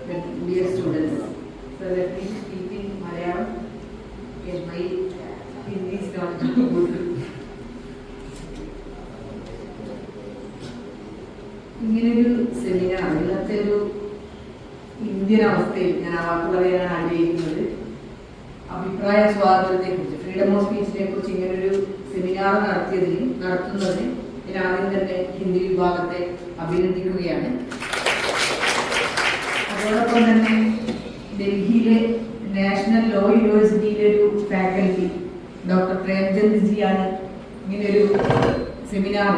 dear students. So let me speak in Malayalam. Yes, my Hindi is not good. ഇങ്ങനൊരു seminar ഇന്നത്തെ ഒരു Indian അവസ്ഥയിൽ ഞാൻ ആ വാക്ക് പറയാനാണ് ആഗ്രഹിക്കുന്നത്. അഭിപ്രായ സ്വാതന്ത്ര്യത്തെക്കുറിച്ച്, ഫ്രീഡം ഓഫ് സ്പീച്ചിനെ കുറിച്ച് ഇങ്ങനൊരു സെമിനാർ നടത്തുന്നതിന് ഞാൻ ആദ്യം തന്നെ ഹിന്ദി വിഭാഗത്തെ അഭിനന്ദിക്കുകയാണ്. അതോടൊപ്പം തന്നെ ഡൽഹിയിലെ നാഷണൽ ലോ യൂണിവേഴ്സിറ്റിയിലെ ഒരു ഫാക്കൽറ്റി ഡോക്ടർ പ്രേംചന്ദ് ജിയാണ് ഇങ്ങനെയൊരു സെമിനാർ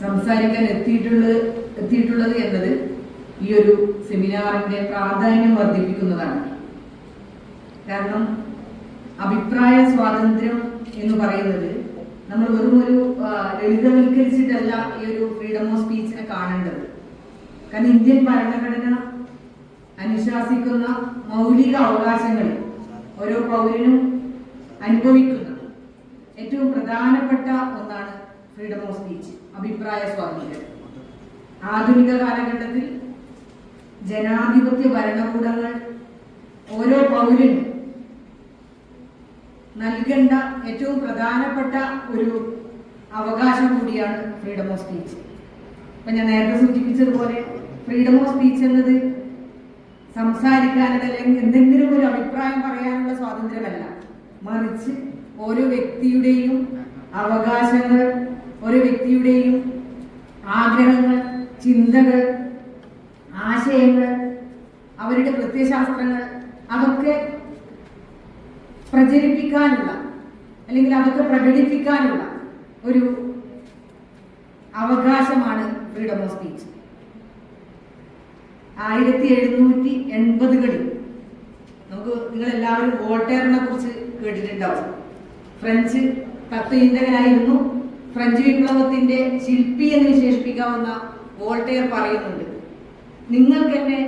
സംസാരിക്കാൻ എത്തിയിട്ടുള്ളത് എന്നത് ഈ ഒരു സെമിനാറിന്റെ പ്രാധാന്യം വർദ്ധിപ്പിക്കുന്നതാണ്. കാരണം അഭിപ്രായ സ്വാതന്ത്ര്യം എന്ന് പറയുന്നത് നമ്മൾ വെറും ഒരു ലളിതവൽക്കരിച്ചിട്ടല്ല ഈ ഒരു ഫ്രീഡം ഓഫ് സ്പീച്ചിനെ കാണേണ്ടത്. കാരണം ഇന്ത്യൻ ഭരണഘടന അനുശാസിക്കുന്ന മൗലിക അവകാശങ്ങൾ ഓരോ പൗരനും അനുഭവിക്കുന്ന ഏറ്റവും പ്രധാനപ്പെട്ട ഒന്നാണ് ഫ്രീഡം ഓഫ് സ്പീച്ച്, അഭിപ്രായ സ്വാതന്ത്ര്യം. ആധുനിക കാലഘട്ടത്തിൽ ജനാധിപത്യ ഭരണകൂടങ്ങൾ ഓരോ പൗരനും നൽകേണ്ട ഏറ്റവും പ്രധാനപ്പെട്ട ഒരു അവകാശം കൂടിയാണ് ഫ്രീഡം ഓഫ് സ്പീച്ച്. അപ്പൊ ഞാൻ നേരത്തെ സൂചിപ്പിച്ചതുപോലെ ഫ്രീഡം ഓഫ് സ്പീച്ച് എന്നത് സംസാരിക്കാനുള്ള അല്ലെങ്കിൽ എന്തെങ്കിലും ഒരു അഭിപ്രായം പറയാനുള്ള സ്വാതന്ത്ര്യമല്ല, മറിച്ച് ഓരോ വ്യക്തിയുടെയും അവകാശങ്ങൾ, ഓരോ വ്യക്തിയുടെയും ആഗ്രഹങ്ങൾ, ചിന്തകൾ, ആശയങ്ങൾ, അവരുടെ പ്രത്യയശാസ്ത്രങ്ങൾ അതൊക്കെ പ്രചരിപ്പിക്കാനുള്ള അല്ലെങ്കിൽ അതൊക്കെ പ്രകടിപ്പിക്കാനുള്ള ഒരു അവകാശമാണ് ഫ്രീഡം ഓഫ് സ്പീച്ച്. 1780-കളിൽ നിങ്ങൾ എല്ലാവരും വോൾട്ടേറിനെ കുറിച്ച് കേട്ടിട്ടുണ്ടാവും. ഫ്രഞ്ച് തത്വചിന്തകനായിരുന്നു. ഫ്രഞ്ച് വിപ്ലവത്തിന്റെ ശില്പി എന്ന് വിശേഷിപ്പിക്കാവുന്ന വോൾട്ടേർ പറയുന്നുണ്ട്, നിങ്ങൾക്ക് എന്നെ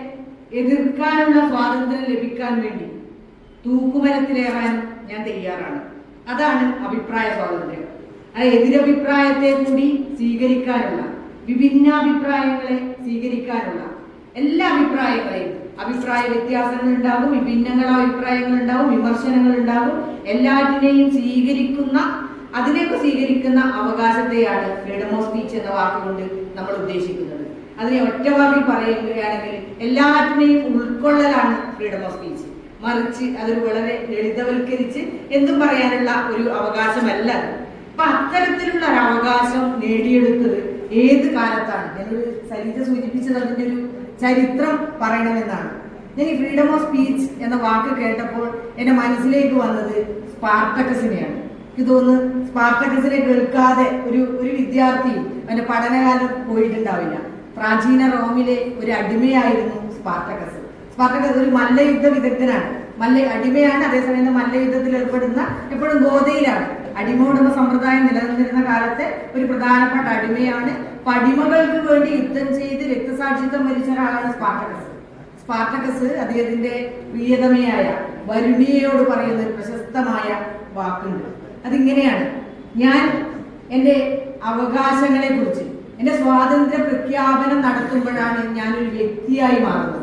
എതിർക്കാനുള്ള സ്വാതന്ത്ര്യം ലഭിക്കാൻ വേണ്ടി തൂക്കുമരത്തിലേറാൻ ഞാൻ തയ്യാറാണ്. അതാണ് അഭിപ്രായ സ്വാതന്ത്ര്യം. അത് എതിരഭിപ്രായത്തെ കൂടി സ്വീകരിക്കാനുള്ള, വിഭിന്നാഭിപ്രായങ്ങളെ സ്വീകരിക്കാനുള്ള, എല്ലാ അഭിപ്രായങ്ങളെയും, അഭിപ്രായ വ്യത്യാസങ്ങൾ ഉണ്ടാകും, വിഭിന്നങ്ങളായ അഭിപ്രായങ്ങൾ ഉണ്ടാകും, വിമർശനങ്ങൾ ഉണ്ടാകും, എല്ലാറ്റിനെയും അതിലേക്ക് സ്വീകരിക്കുന്ന അവകാശത്തെയാണ് ഫ്രീഡം ഓഫ് സ്പീച്ച് എന്ന വാക്കുകൊണ്ട് നമ്മൾ ഉദ്ദേശിക്കുന്നത്. അതിനെ ഒറ്റവാക്കിൽ പറയുകയാണെങ്കിൽ എല്ലാറ്റിനെയും ഉൾക്കൊള്ളലാണ് ഫ്രീഡം ഓഫ് സ്പീച്ച്. മറിച്ച് അതൊരു വളരെ ലളിതവൽക്കരിച്ച് എന്തും പറയാനുള്ള ഒരു അവകാശമല്ല. അപ്പൊ അത്തരത്തിലുള്ള ഒരു അവകാശം നേടിയെടുത്തത് ഏത് കാലത്താണ്? ഞാനൊരു സരിത സൂചിപ്പിച്ചത് അതിന്റെ ഒരു ചരിത്രം പറയണമെന്നാണ്. ഞാൻ ഈ ഫ്രീഡം ഓഫ് സ്പീച്ച് എന്ന വാക്ക് കേട്ടപ്പോൾ എന്റെ മനസ്സിലേക്ക് വന്നത് സ്പാർട്ടക്കസിനെയാണ്. എനിക്ക് തോന്നുന്നു സ്പാർട്ടക്കസിനെ കേൾക്കാതെ ഒരു വിദ്യാർത്ഥിയും അവന്റെ പഠനകാലം പോയിട്ടുണ്ടാവില്ല. പ്രാചീന റോമിലെ ഒരു അടിമയായിരുന്നു സ്പാർട്ടക്കസ്. സ്പാർട്ടക്കസ് ഒരു മല്ലയുദ്ധ വിദഗ്ധനാണ്, അടിമയാണ്. അതേസമയം മല്ലയുദ്ധത്തിൽ ഏർപ്പെടുന്ന എപ്പോഴും ഗോതയിലാണ്. അടിമ ഉടമ സമ്പ്രദായം നിലനിന്നിരുന്ന കാലത്തെ ഒരു പ്രധാനപ്പെട്ട അടിമയാണ്. അടിമകൾക്ക് വേണ്ടി യുദ്ധം ചെയ്ത് രക്തസാക്ഷിത്വം വരിച്ച ഒരാളാണ് സ്പാർട്ടക്കസ് അദ്ദേഹത്തിന്റെ പ്രിയതമയായ വരുണിയയോട് പറയുന്ന ഒരു പ്രശസ്തമായ വാക്കുണ്ട്. അതിങ്ങനെയാണ്: ഞാൻ എൻ്റെ അവകാശങ്ങളെ കുറിച്ച്, എൻ്റെ സ്വാതന്ത്ര്യ പ്രഖ്യാപനം നടത്തുമ്പോഴാണ് ഞാനൊരു വ്യക്തിയായി മാറുന്നത്.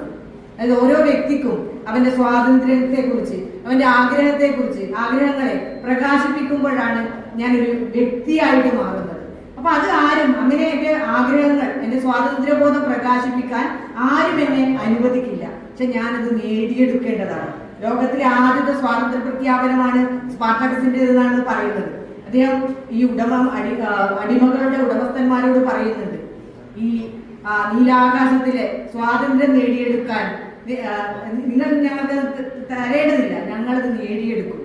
അതായത് ഓരോ വ്യക്തിക്കും അവന്റെ സ്വാതന്ത്ര്യത്തെ കുറിച്ച്, അവന്റെ ആഗ്രഹങ്ങളെ പ്രകാശിപ്പിക്കുമ്പോഴാണ് ഞാനൊരു വ്യക്തിയായിട്ട് മാറുന്നത്. അപ്പൊ അത് ആരും അങ്ങനെയൊക്കെ ആഗ്രഹങ്ങൾ, എന്റെ സ്വാതന്ത്ര്യബോധം പ്രകാശിപ്പിക്കാൻ ആരും എന്നെ അനുവദിക്കില്ല. പക്ഷെ ഞാനത് നേടിയെടുക്കേണ്ടതാണ്. ലോകത്തിലെ ആദ്യത്തെ സ്വാതന്ത്ര്യ പ്രഖ്യാപനമാണ് സ്പാർട്ടക്കസിൻ്റെതെന്നാണ് പറയുന്നത്. അദ്ദേഹം ഈ അടിമകളുടെ ഉടമസ്ഥന്മാരോട് പറയുന്നുണ്ട്, ഈ നീലാകാശത്തിലെ സ്വാതന്ത്ര്യം നേടിയെടുക്കാൻ നിങ്ങൾ ഞങ്ങൾക്ക് തരേണ്ടതില്ല, ഞങ്ങളത് നേടിയെടുക്കും.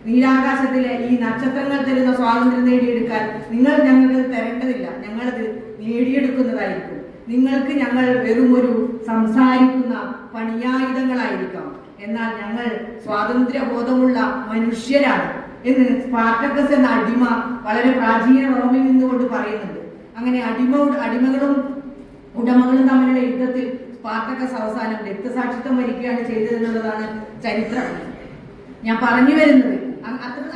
നീലാകാശത്തിലെ ഈ നക്ഷത്രങ്ങൾ തരുന്ന സ്വാതന്ത്ര്യം നേടിയെടുക്കാൻ നിങ്ങൾ ഞങ്ങൾക്ക് തരേണ്ടതില്ല, ഞങ്ങളത് നേടിയെടുക്കുന്നതായിരിക്കും. നിങ്ങൾക്ക് ഞങ്ങൾ വെറും ഒരു സംസാരിക്കുന്ന പണിയായുധങ്ങളായിരിക്കാം, എന്നാൽ ഞങ്ങൾ സ്വാതന്ത്ര്യബോധമുള്ള മനുഷ്യരാണ് എന്ന് സ്പാർട്ടക്കസ് എന്ന അടിമ വളരെ പ്രാചീന റോമിൽ നിന്നുകൊണ്ട് പറയുന്നുണ്ട്. അങ്ങനെ അടിമകളും ഉടമകളും തമ്മിലുള്ള യുദ്ധത്തിൽ സ്പാർട്ടക്കസ് അവസാനം രക്തസാക്ഷിത്വം വരിക്കുകയാണ് ചെയ്തതെന്നുള്ളതാണ് ചരിത്രം. ഞാൻ പറഞ്ഞു വരുന്നത്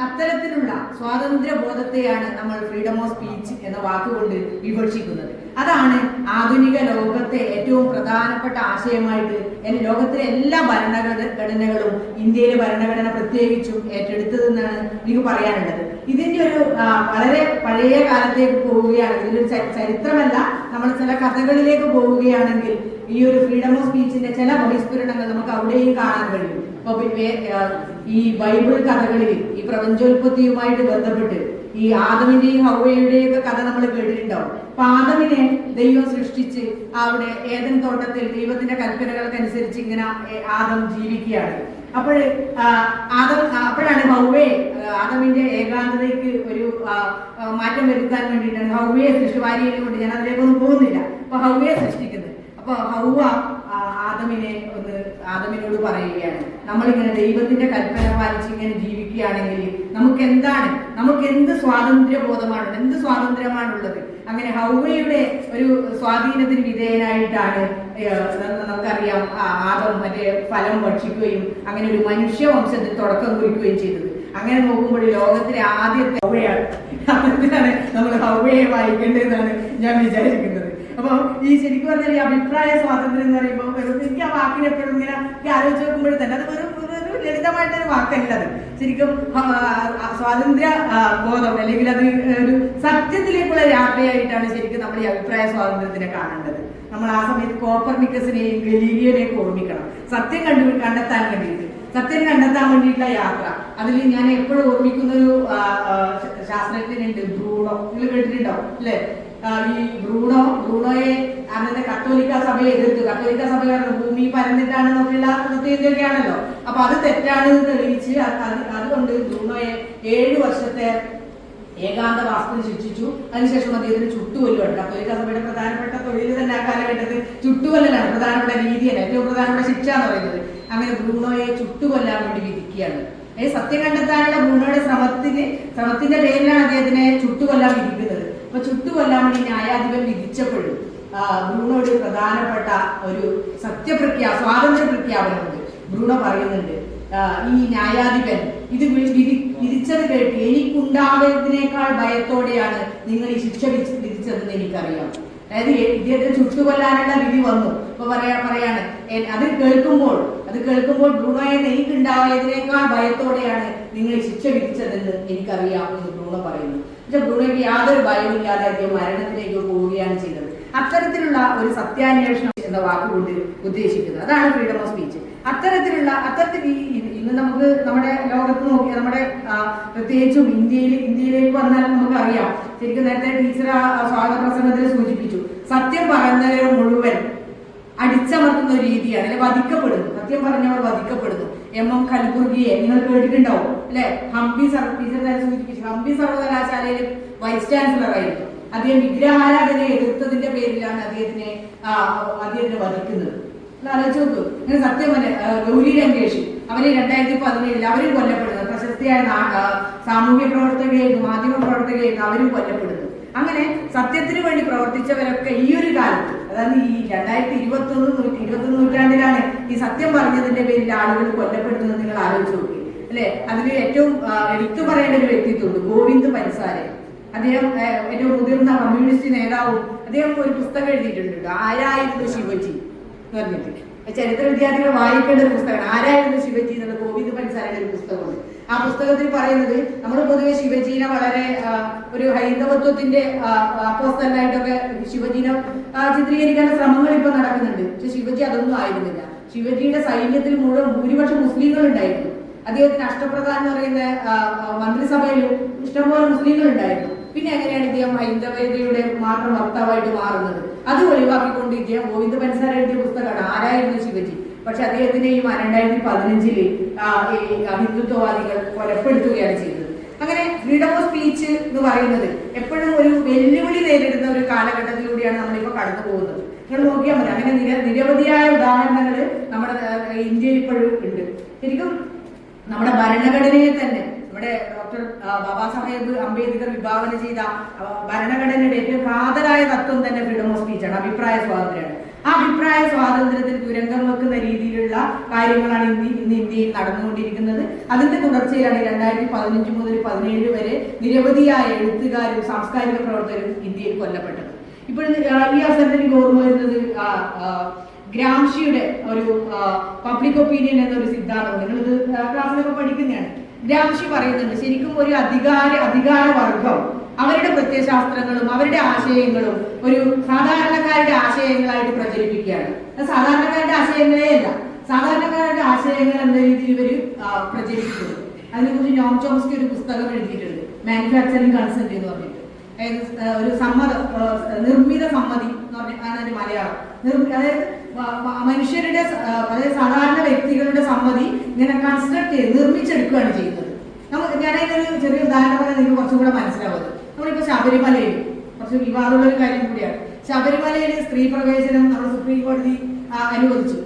അത്തരത്തിലുള്ള സ്വാതന്ത്ര്യ ബോധത്തെയാണ് നമ്മൾ ഫ്രീഡം ഓഫ് സ്പീച്ച് എന്ന വാക്കുകൊണ്ട് വിവക്ഷിക്കുന്നത്. അതാണ് ആധുനിക ലോകത്തെ ഏറ്റവും പ്രധാനപ്പെട്ട ആശയമായിട്ട് ലോകത്തിലെ എല്ലാ ഭരണഘടനകളും ഇന്ത്യയിലെ ഭരണഘടന പ്രത്യേകിച്ചും ഏറ്റെടുത്തതെന്നാണ് എനിക്ക് പറയാനുള്ളത്. ഇതിന്റെ ഒരു വളരെ പഴയ കാലത്തേക്ക് പോവുകയാണെങ്കിൽ, ഇതിലൊരു ചരിത്രമല്ല, നമ്മൾ ചില കഥകളിലേക്ക് പോവുകയാണെങ്കിൽ ഈ ഒരു ഫ്രീഡം ഓഫ് സ്പീച്ചിന്റെ ചില ബഹിസ്ഫുരണങ്ങൾ നമുക്ക് അവിടെയും കാണാൻ കഴിയും. അപ്പൊ ഈ ബൈബിൾ കഥകളിൽ ഈ പ്രപഞ്ചോൽപത്തിയുമായിട്ട് ബന്ധപ്പെട്ട് ഈ ആദമിന്റെയും ഹവ്വയുടെയും ഒക്കെ കഥ നമ്മൾ കേട്ടിട്ടുണ്ടാവും. അപ്പൊ ആദമിനെ ദൈവം സൃഷ്ടിച്ച് അവിടെ ഏദൻ തോട്ടത്തിൽ ദൈവത്തിന്റെ കൽപ്പനകൾക്കനുസരിച്ച് ഇങ്ങനെ ആദം ജീവിക്കുകയാണ്. അപ്പോഴാണ് ഹവ്വയെ ആദമിന്റെ ഏകാന്തതയ്ക്ക് ഒരു മാറ്റം വരുത്താൻ വേണ്ടിയിട്ടാണ് ഹവ്വയെ സൃഷ്ടിവാരിയെ കൊണ്ട്, ഞാൻ അതിലേക്കൊന്നും പോകുന്നില്ല. അപ്പൊ ഹവ്വയെ സൃഷ്ടിക്കുന്നത്. അപ്പൊ ഹവ്വ ആദമിനോട് പറയുകയാണ്, നമ്മളിങ്ങനെ ദൈവത്തിന്റെ കൽപ്പന പാലിച്ച് ഇങ്ങനെ ജീവിക്കുകയാണെങ്കിൽ നമുക്ക് എന്ത് സ്വാതന്ത്ര്യബോധമാണ്, എന്ത് സ്വാതന്ത്ര്യമാണുള്ളത്? അങ്ങനെ ഹവ്വയുടെ ഒരു സ്വാധീനത്തിന് വിധേയനായിട്ടാണ് നമുക്കറിയാം ആദം മറ്റേ ഫലം ഭക്ഷിക്കുകയും അങ്ങനെ ഒരു മനുഷ്യവംശത്തിന് തുടക്കം കുറിക്കുകയും ചെയ്തത്. അങ്ങനെ നോക്കുമ്പോൾ ലോകത്തിലെ ആദ്യത്തെ ഹവ്വയാണ്. അതിനാണ് നമ്മൾ ഹവ്വയെ വായിക്കേണ്ടതെന്നാണ് ഞാൻ വിചാരിക്കുന്നത്. അപ്പൊ ഈ ശരിക്കും പറഞ്ഞാൽ ഈ അഭിപ്രായ സ്വാതന്ത്ര്യം എന്ന് പറയുമ്പോൾ എനിക്ക് ആ വാക്കിനെ എപ്പോഴും ഇങ്ങനെ ആലോചിച്ച് നോക്കുമ്പോൾ തന്നെ അത് ഒരു ലളിതമായിട്ടൊരു വാക്കല്ല. അത് ശരിക്കും സ്വാതന്ത്ര്യ ബോധം അല്ലെങ്കിൽ അത് ഒരു സത്യത്തിലേക്കുള്ള യാത്രയായിട്ടാണ് ശരിക്കും നമ്മൾ ഈ അഭിപ്രായ സ്വാതന്ത്ര്യത്തിനെ കാണേണ്ടത്. നമ്മൾ ആ സമയത്ത് കോപ്പർനിക്കസിനെയും ഗലീലിയോനെയും ഓർമ്മിക്കണം. സത്യം കണ്ടെത്താൻ വേണ്ടിയിട്ടുള്ള യാത്ര. അതിൽ ഞാൻ എപ്പോഴും ഓർമ്മിക്കുന്ന ഒരു ശാസ്ത്രജ്ഞനുണ്ട്, ബ്രൂണോ. നിങ്ങൾ കേട്ടിട്ടുണ്ടാവും അല്ലെ? ഈ ബ്രൂണോയെ അന്നത്തെ കത്തോലിക്ക സഭയെ എതിർത്തു. കത്തോലിക്ക സഭ ഭൂമി പരന്നിട്ടാണെന്നൊക്കെയുള്ള ചിന്തയൊക്കെയാണല്ലോ. അപ്പൊ അത് തെറ്റാണെന്ന് തെളിയിച്ച് അതുകൊണ്ട് ബ്രൂണോയെ 7 വർഷത്തെ ഏകാന്തവാസത്തിന് ശിക്ഷിച്ചു. അതിനുശേഷം അദ്ദേഹത്തിന് ചുട്ടുകൊല്ലുണ്ട്. കത്തോലിക്ക സഭയുടെ പ്രധാനപ്പെട്ട തൊഴിൽ തന്നെ ആ കാലഘട്ടത്തിൽ ചുട്ടുകൊല്ലലാണ് പ്രധാനപ്പെട്ട രീതിയാണ്, ഏറ്റവും പ്രധാനപ്പെട്ട ശിക്ഷ എന്ന് പറയുന്നത്. അങ്ങനെ ബ്രൂണോയെ ചുട്ടുകൊല്ലാൻ വേണ്ടി വിധിക്കുകയാണ്. സത്യം കണ്ടെത്താനുള്ള ബ്രൂണോയുടെ ശ്രമത്തിന്റെ പേരിലാണ് അദ്ദേഹത്തിനെ ചുട്ടുകൊല്ലാൻ വിധിക്കുന്നത്. അപ്പൊ ചുട്ടുകൊല്ലാൻ വേണ്ടി ന്യായാധിപൻ വിധിച്ചപ്പോഴും ബ്രൂണോയുടെ പ്രധാനപ്പെട്ട ഒരു സ്വാതന്ത്ര്യ പ്രഖ്യാപനമുണ്ട്. ബ്രൂണോ പറയുന്നുണ്ട്, ഈ ന്യായാധിപൻ ഇത് വിധിച്ചത് കേട്ട് എനിക്കുണ്ടാവുന്നതിനേക്കാൾ ഭയത്തോടെയാണ് നിങ്ങൾ ഈ ശിക്ഷ വിധിച്ചതെന്ന് എനിക്കറിയാം. അതായത് ഇദ്ദേഹത്തിന് ചുട്ടുകൊല്ലാനുള്ള വിധി വന്നു. അപ്പൊ പറയാണ് അത് കേൾക്കുമ്പോൾ ബ്രൂണോയെ എനിക്കുണ്ടാവുന്നതിനേക്കാൾ ഭയത്തോടെയാണ് നിങ്ങൾ ഈ ശിക്ഷ വിധിച്ചതെന്ന് എനിക്കറിയാം എന്ന് ബ്രൂണോ പറയുന്നു. പക്ഷെ ബ്രൂണോയ്ക്ക് യാതൊരു ഭയമില്ലാതെ അദ്ദേഹം മരണത്തിലേക്ക് പോവുകയാണ് ചെയ്തത്. അത്തരത്തിലുള്ള ഒരു സത്യാന്വേഷണം എന്ന വാക്കുകൊണ്ട് ഉദ്ദേശിക്കുന്നത് അതാണ് ഫ്രീഡം ഓഫ് സ്പീച്ച്. അത്തരത്തിൽ ഇന്ന് നമുക്ക് നമ്മുടെ ലോകത്ത് നോക്കിയാൽ നമ്മുടെ പ്രത്യേകിച്ചും ഇന്ത്യയിലേക്ക് വന്നാൽ നമുക്കറിയാം. ശരിക്കും നേരത്തെ ടീച്ചർ സ്വാഗത പ്രസംഗത്തിൽ സൂചിപ്പിച്ചു, സത്യം പറയുന്നവരെ മുഴുവൻ അടിച്ചമർത്തുന്ന ഒരു രീതിയാണ്, അല്ലെ വധിക്കപ്പെടുന്നു. സത്യം പറഞ്ഞവർ വധിക്കപ്പെടുന്നു. MM കൽബുർഗിയെ നിങ്ങൾ കേട്ടിട്ടുണ്ടാവും അല്ലെ? സൂചിപ്പിച്ചു. ഹംപി സർവകലാശാലയിലെ വൈസ് ചാൻസലർ ആയിരുന്നു. അദ്ദേഹം വിഗ്രഹാരാധനയെ എതിർത്തതിന്റെ പേരിലാണ് അദ്ദേഹത്തിനെ വധിക്കുന്നത്. ആലോചിച്ച് നോക്കൂ. അങ്ങനെ സത്യം തന്നെ ഗൗരി ലങ്കേഷ് അവര് 2017 അവരും കൊല്ലപ്പെടുന്നത്. പ്രശസ്തിയായ സാമൂഹ്യ പ്രവർത്തകയായിരുന്നു, മാധ്യമ പ്രവർത്തകയായിരുന്നു, അവരും കൊല്ലപ്പെടുന്നത്. അങ്ങനെ സത്യത്തിന് വേണ്ടി പ്രവർത്തിച്ചവരൊക്കെ ഈ ഒരു കാലത്ത്, അതായത് ഈ 2021 നൂറ്റാണ്ടിലാണ് ഈ സത്യം പറഞ്ഞതിന്റെ പേരിൽ ആളുകൾ കൊല്ലപ്പെടുന്നത്. നിങ്ങൾ ആലോചിച്ച് നോക്കി അല്ലെ? അതിൽ ഏറ്റവും എടുത്തു പറയേണ്ട ഒരു വ്യക്തിത്വമുണ്ട്, ഗോവിന്ദ് പൻസാരെ. അദ്ദേഹം ഏറ്റവും മുതിർന്ന കമ്മ്യൂണിസ്റ്റ് നേതാവും. അദ്ദേഹം ഒരു പുസ്തകം എഴുതിയിട്ടുണ്ട്, ആരായിരുന്നു ശിവജി എന്ന് പറഞ്ഞിട്ട്. ചരിത്ര വിദ്യാർത്ഥികൾ വായിക്കേണ്ട ഒരു പുസ്തകമാണ് ആരായിരുന്നു ശിവജി എന്നുള്ള ഗോവിന്ദ് പൻസാരയുടെ ഒരു പുസ്തകമുണ്ട്. ആ പുസ്തകത്തിൽ പറയുന്നത് നമ്മൾ പൊതുവെ ശിവജീനെ വളരെ ഒരു ഹൈന്ദവത്വത്തിന്റെ അപ്പോസ്തലനായിട്ടൊക്കെ ശിവജീനെ ചിത്രീകരിക്കാനുള്ള ശ്രമങ്ങൾ ഇപ്പൊ നടക്കുന്നുണ്ട്. പക്ഷെ ശിവജി അതൊന്നും ആയിരുന്നില്ല. ശിവജിയുടെ സൈന്യത്തിൽ മുഴുവൻ ഭൂരിപക്ഷം മുസ്ലിങ്ങൾ ഉണ്ടായിരുന്നു. അദ്ദേഹത്തിന് അഷ്ടപ്രധാൻ എന്ന് പറയുന്ന മന്ത്രിസഭയിലും ഇഷ്ടംപോലെ മുസ്ലിങ്ങൾ ഉണ്ടായിരുന്നു. പിന്നെ എങ്ങനെയാണ് ഇദ്ദേഹം ഹൈന്ദവതയുടെ മാത്രം വക്താവായിട്ട് മാറുന്നത്? അത് ഒഴിവാക്കിക്കൊണ്ട് ഇദ്ദേഹം ഗോവിന്ദ് പൻസാര എഴുതിയ പുസ്തകമാണ് ആരായിരുന്നു ശിവജി. പക്ഷെ അദ്ദേഹത്തിനെ ഈ 2015 ഹിന്ദുത്വവാദികൾ കൊലപ്പെടുത്തുകയാണ് ചെയ്തത്. അങ്ങനെ ഫ്രീഡം ഓഫ് സ്പീച്ച് എന്ന് പറയുന്നത് എപ്പോഴും ഒരു വെല്ലുവിളി നേരിടുന്ന ഒരു കാലഘട്ടത്തിലൂടെയാണ് നമ്മളിപ്പോൾ കടന്നു പോകുന്നത്. നിങ്ങൾ നോക്കിയാൽ മതി. അങ്ങനെ നിരവധിയായ ഉദാഹരണങ്ങൾ നമ്മുടെ ഇന്ത്യയിൽ ഇപ്പോഴും ഉണ്ട്. ശരിക്കും നമ്മുടെ ഭരണഘടനയെ തന്നെ നമ്മുടെ ഡോക്ടർ ബാബാ സാഹേബ് അംബേദ്കർ വിഭാവന ചെയ്ത ഭരണഘടനയുടെ ഏറ്റവും കാതലായ തത്വം തന്നെ ഫ്രീഡം ഓഫ് സ്പീച്ചാണ്, അഭിപ്രായ സ്വാതന്ത്ര്യമാണ്. ആ അഭിപ്രായ സ്വാതന്ത്ര്യത്തിൽ തുരങ്കം വെക്കുന്ന രീതിയിലുള്ള കാര്യങ്ങളാണ് ഇന്ന് ഇന്ത്യയിൽ നടന്നുകൊണ്ടിരിക്കുന്നത്. അതിന്റെ തുടർച്ചയാണ് 2015 മുതൽ 2017 വരെ നിരവധിയായ എഴുത്തുകാരും സാംസ്കാരിക പ്രവർത്തകരും ഇന്ത്യയിൽ കൊല്ലപ്പെട്ടത്. ഇപ്പോൾ ഈ അവസരത്തിൽ എനിക്ക് ഓർമ്മ വരുന്നത് ഗ്രാംഷിയുടെ ഒരു പബ്ലിക് ഒപ്പീനിയൻ എന്നൊരു സിദ്ധാന്തം നിങ്ങളിത് ക്ലാസ്സിലൊക്കെ പഠിക്കുന്നതാണ്. ഗ്രാംഷി പറയുന്നുണ്ട് ശരിക്കും ഒരു അധികാര വർഗം അവരുടെ പ്രത്യയശാസ്ത്രങ്ങളും അവരുടെ ആശയങ്ങളും ഒരു സാധാരണക്കാരുടെ ആശയങ്ങളായിട്ട് പ്രചരിപ്പിക്കുകയാണ്. സാധാരണക്കാരുടെ ആശയങ്ങളേ അല്ല, സാധാരണക്കാരുടെ ആശയങ്ങൾ എന്ന രീതിയിൽ ഇവർ പ്രചരിപ്പിക്കുന്നത്. അതിനെക്കുറിച്ച് നോം ചോംസ്കി ഒരു പുസ്തകം എഴുതിയിട്ടുണ്ട്, മാനുഫാക്ചറിങ് കൺസെന്റ് എന്ന് പറഞ്ഞിട്ട്. ഒരു നിർമ്മിത സമ്മതി എന്ന് പറഞ്ഞാൽ അതിന്റെ മലയാളം. അതായത് മനുഷ്യരുടെ, അതായത് സാധാരണ വ്യക്തികളുടെ സമ്മതി ഇങ്ങനെ കൺസ്ട്രക്ട് ചെയ്ത് നിർമ്മിച്ചെടുക്കുകയാണ് ചെയ്യുന്നത്. ഞാനതിനൊരു ചെറിയ ഉദാഹരണം പറഞ്ഞാൽ നിങ്ങൾക്ക് കുറച്ചും കൂടെ മനസ്സിലാവുന്നത്. നമ്മളിപ്പോ ശബരിമലയിൽ കുറച്ച് വിവാദമുള്ള ഒരു കാര്യം കൂടിയാണ്. ശബരിമലയിൽ സ്ത്രീ പ്രവേശനം നമ്മൾ സുപ്രീം കോടതി അനുവദിച്ചു.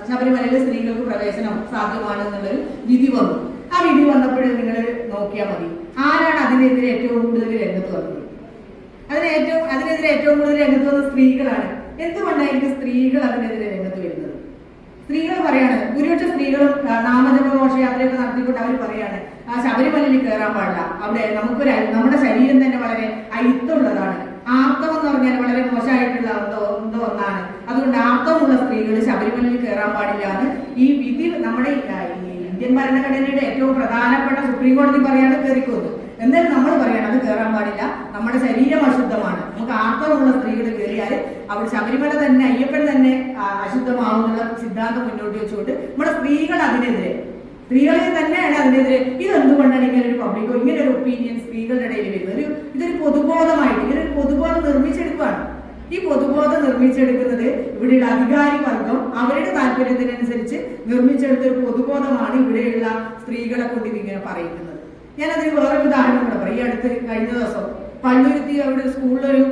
ശബരിമലയിലെ സ്ത്രീകൾക്ക് പ്രവേശനം സാധ്യമാണ് എന്നുള്ളൊരു വിധി വന്നു. ആ വിധി വന്നപ്പോഴും നിങ്ങൾ നോക്കിയാൽ മതി, ആരാണ് അതിനെതിരെ ഏറ്റവും കൂടുതൽ രംഗത്ത് വന്നത്? അതിനെതിരെ ഏറ്റവും കൂടുതൽ രംഗത്ത് വന്ന സ്ത്രീകളാണ്. എന്തുകൊണ്ടായിരിക്കും സ്ത്രീകൾ അതിനെതിരെ രംഗത്ത് വരുന്നത്? സ്ത്രീകൾ പറയാണ്, ഭൂരിപക്ഷ സ്ത്രീകളും നാമജപ ഘോഷയാത്രയൊക്കെ നടത്തിക്കൊണ്ട് അവർ പറയാണ് ശബരിമലയിൽ കയറാൻ പാടില്ല, അവിടെ നമ്മുടെ ശരീരം തന്നെ വളരെ അയിത്തമുള്ളതാണ്, ആർത്തവം എന്ന് പറഞ്ഞാൽ വളരെ മോശമായിട്ടുള്ള എന്തോ ഒന്നാണ്, അതുകൊണ്ട് ആർത്തവമുള്ള സ്ത്രീകൾ ശബരിമലയിൽ കയറാൻ പാടില്ല എന്ന് ഈ വിധി നമ്മുടെ ഇന്ത്യൻ ഭരണഘടനയുടെ ഏറ്റവും പ്രധാനപ്പെട്ട സുപ്രീം കോടതി പറയാണ് കയറിക്കൊന്നു. എന്നാലും നമ്മൾ പറയണം അത് കയറാൻ പാടില്ല, നമ്മുടെ ശരീരം അശുദ്ധമാണ്, നമുക്ക് ആർത്തവമുള്ള സ്ത്രീകൾ കയറിയാൽ അവിടെ ശബരിമല തന്നെ അയ്യപ്പൻ തന്നെ അശുദ്ധമാവുന്നുള്ള സിദ്ധാന്തം മുന്നോട്ട് വെച്ചുകൊണ്ട് നമ്മുടെ സ്ത്രീകളെ തന്നെയാണ് അതിനെതിരെ. ഇതെന്തുകൊണ്ടാണ് ഇങ്ങനെ ഒരു പബ്ലിക്കോ ഇങ്ങനെ ഒരു ഒപ്പീനിയൻ സ്ത്രീകളുടെ ഇടയിൽ വരുന്നത്? ഇതൊരു പൊതുബോധമായിട്ട് ഇങ്ങനെ ഒരു പൊതുബോധം നിർമ്മിച്ചെടുക്കുകയാണ്. ഈ പൊതുബോധം നിർമ്മിച്ചെടുക്കുന്നത് ഇവിടെയുള്ള അധികാരി വർഗം അവരുടെ താല്പര്യത്തിനനുസരിച്ച് നിർമ്മിച്ചെടുത്ത ഒരു പൊതുബോധമാണ് ഇവിടെയുള്ള സ്ത്രീകളെ കൊണ്ട് ഇതിങ്ങനെ പറയുന്നത്. ഞാനതിന് വേറൊരു ഉദാഹരണം കൂടെ പറയും. ഈ അടുത്ത് കഴിഞ്ഞ ദിവസം പള്ളുരുത്തി അവിടെ സ്കൂളിലൊരു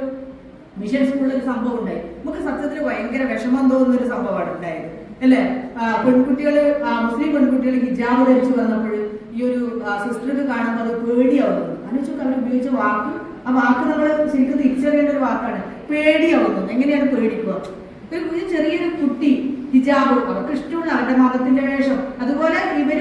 മിഷൻ സ്കൂളിലൊരു സംഭവം ഉണ്ടായി. നമുക്ക് സത്യത്തിൽ ഭയങ്കര വിഷമം തോന്നുന്ന ഒരു സംഭവമാണ് ഉണ്ടായത്, അല്ലേ? പെൺകുട്ടികൾ, മുസ്ലിം പെൺകുട്ടികൾ ഹിജാബ് ധരിച്ചു വന്നപ്പോൾ ഈ ഒരു സിസ്റ്റർക്ക് കാണുമ്പോൾ അത് പേടിയാവുന്നു. അതിനൊക്കെ അവർ ഉപയോഗിച്ച ആ വാക്ക് നമ്മൾ ശരിക്കും തിരിച്ചറിയേണ്ട ഒരു വാക്കാണ്, പേടിയാവുന്നു. എങ്ങനെയാണ് പേടിക്കുക? ഒരു ചെറിയൊരു കുട്ടി ഹിജാബ്, അവർക്ക് ഇഷ്ടമുള്ള അവരുടെ മതത്തിന്റെ വേഷം, അതുപോലെ ഇവർ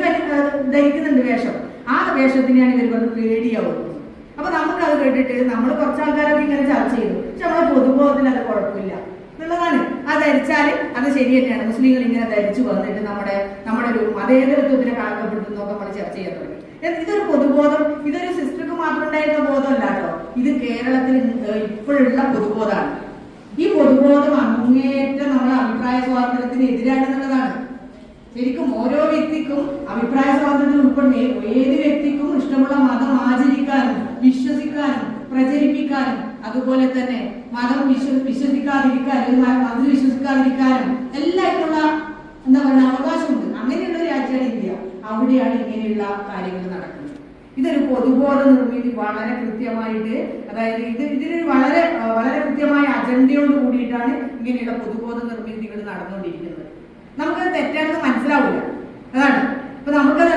ധരിക്കുന്നുണ്ട് വേഷം, ആ വേഷത്തിനെയാണ് ഇവർ പറഞ്ഞ് പേടിയാവുന്നത്. അപ്പൊ നമുക്കത് കേട്ടിട്ട് നമ്മൾ കുറച്ച് ആൾക്കാരൊക്കെ ഇങ്ങനെ ചർച്ച ചെയ്തു, പക്ഷെ നമ്മളെ പൊതുബോധത്തിൽ അത് കുഴപ്പമില്ല എന്നുള്ളതാണ്. അത് ധരിച്ചാൽ അത് ശരി തന്നെയാണ്, മുസ്ലിങ്ങൾ ഇങ്ങനെ ധരിച്ചു വന്നിട്ട് നമ്മുടെ ഒരു മതേതരത്വത്തിനെ കളങ്കപ്പെടുത്തുന്നൊക്കെ നമ്മൾ ചർച്ച ചെയ്യാൻ തുടങ്ങി. ഇതൊരു പൊതുബോധം, ഇതൊരു സിസ്റ്റർക്ക് മാത്രം ഉണ്ടായിരുന്ന ബോധമല്ല കേട്ടോ, ഇത് കേരളത്തിൽ ഇപ്പോഴുള്ള പൊതുബോധമാണ്. ഈ പൊതുബോധം അങ്ങേറ്റം നമ്മളെ അഭിപ്രായ സ്വാതന്ത്ര്യത്തിന് എതിരാണെന്നുള്ളതാണ്. ശരിക്കും ഓരോ വ്യക്തിക്കും അഭിപ്രായ സ്വാതന്ത്ര്യത്തിൽ ഉൾപ്പെടുന്ന ഏത് വ്യക്തിക്കും ഇഷ്ടമുള്ള മതം ആചരിക്കാനും വിശ്വസിക്കാനും പ്രചരിപ്പിക്കാനും അതുപോലെ തന്നെ മതം വിശ്വസിക്കാതിരിക്കാനും മതം വിശ്വസിക്കാതിരിക്കാനും എല്ലാത്തിനുള്ള എന്താ പറയുക അവകാശമുണ്ട്. അങ്ങനെയുള്ള ഒരു രാജ്യമാണ് ഇന്ത്യ. അവിടെയാണ് ഇങ്ങനെയുള്ള കാര്യങ്ങൾ നടക്കുന്നത്. ഇതൊരു പൊതുബോധ നിർമ്മിതി വളരെ കൃത്യമായിട്ട്, അതായത് ഇതിനൊരു വളരെ വളരെ കൃത്യമായ അജണ്ടയോട് കൂടിയിട്ടാണ് ഇങ്ങനെയുള്ള പൊതുബോധ നിർമ്മിതികൾ നടന്നുകൊണ്ടിരിക്കുന്നത്. നമുക്കത് തെറ്റാണെന്ന് മനസ്സിലാവില്ല, അതാണ്. ഇപ്പൊ നമുക്കത്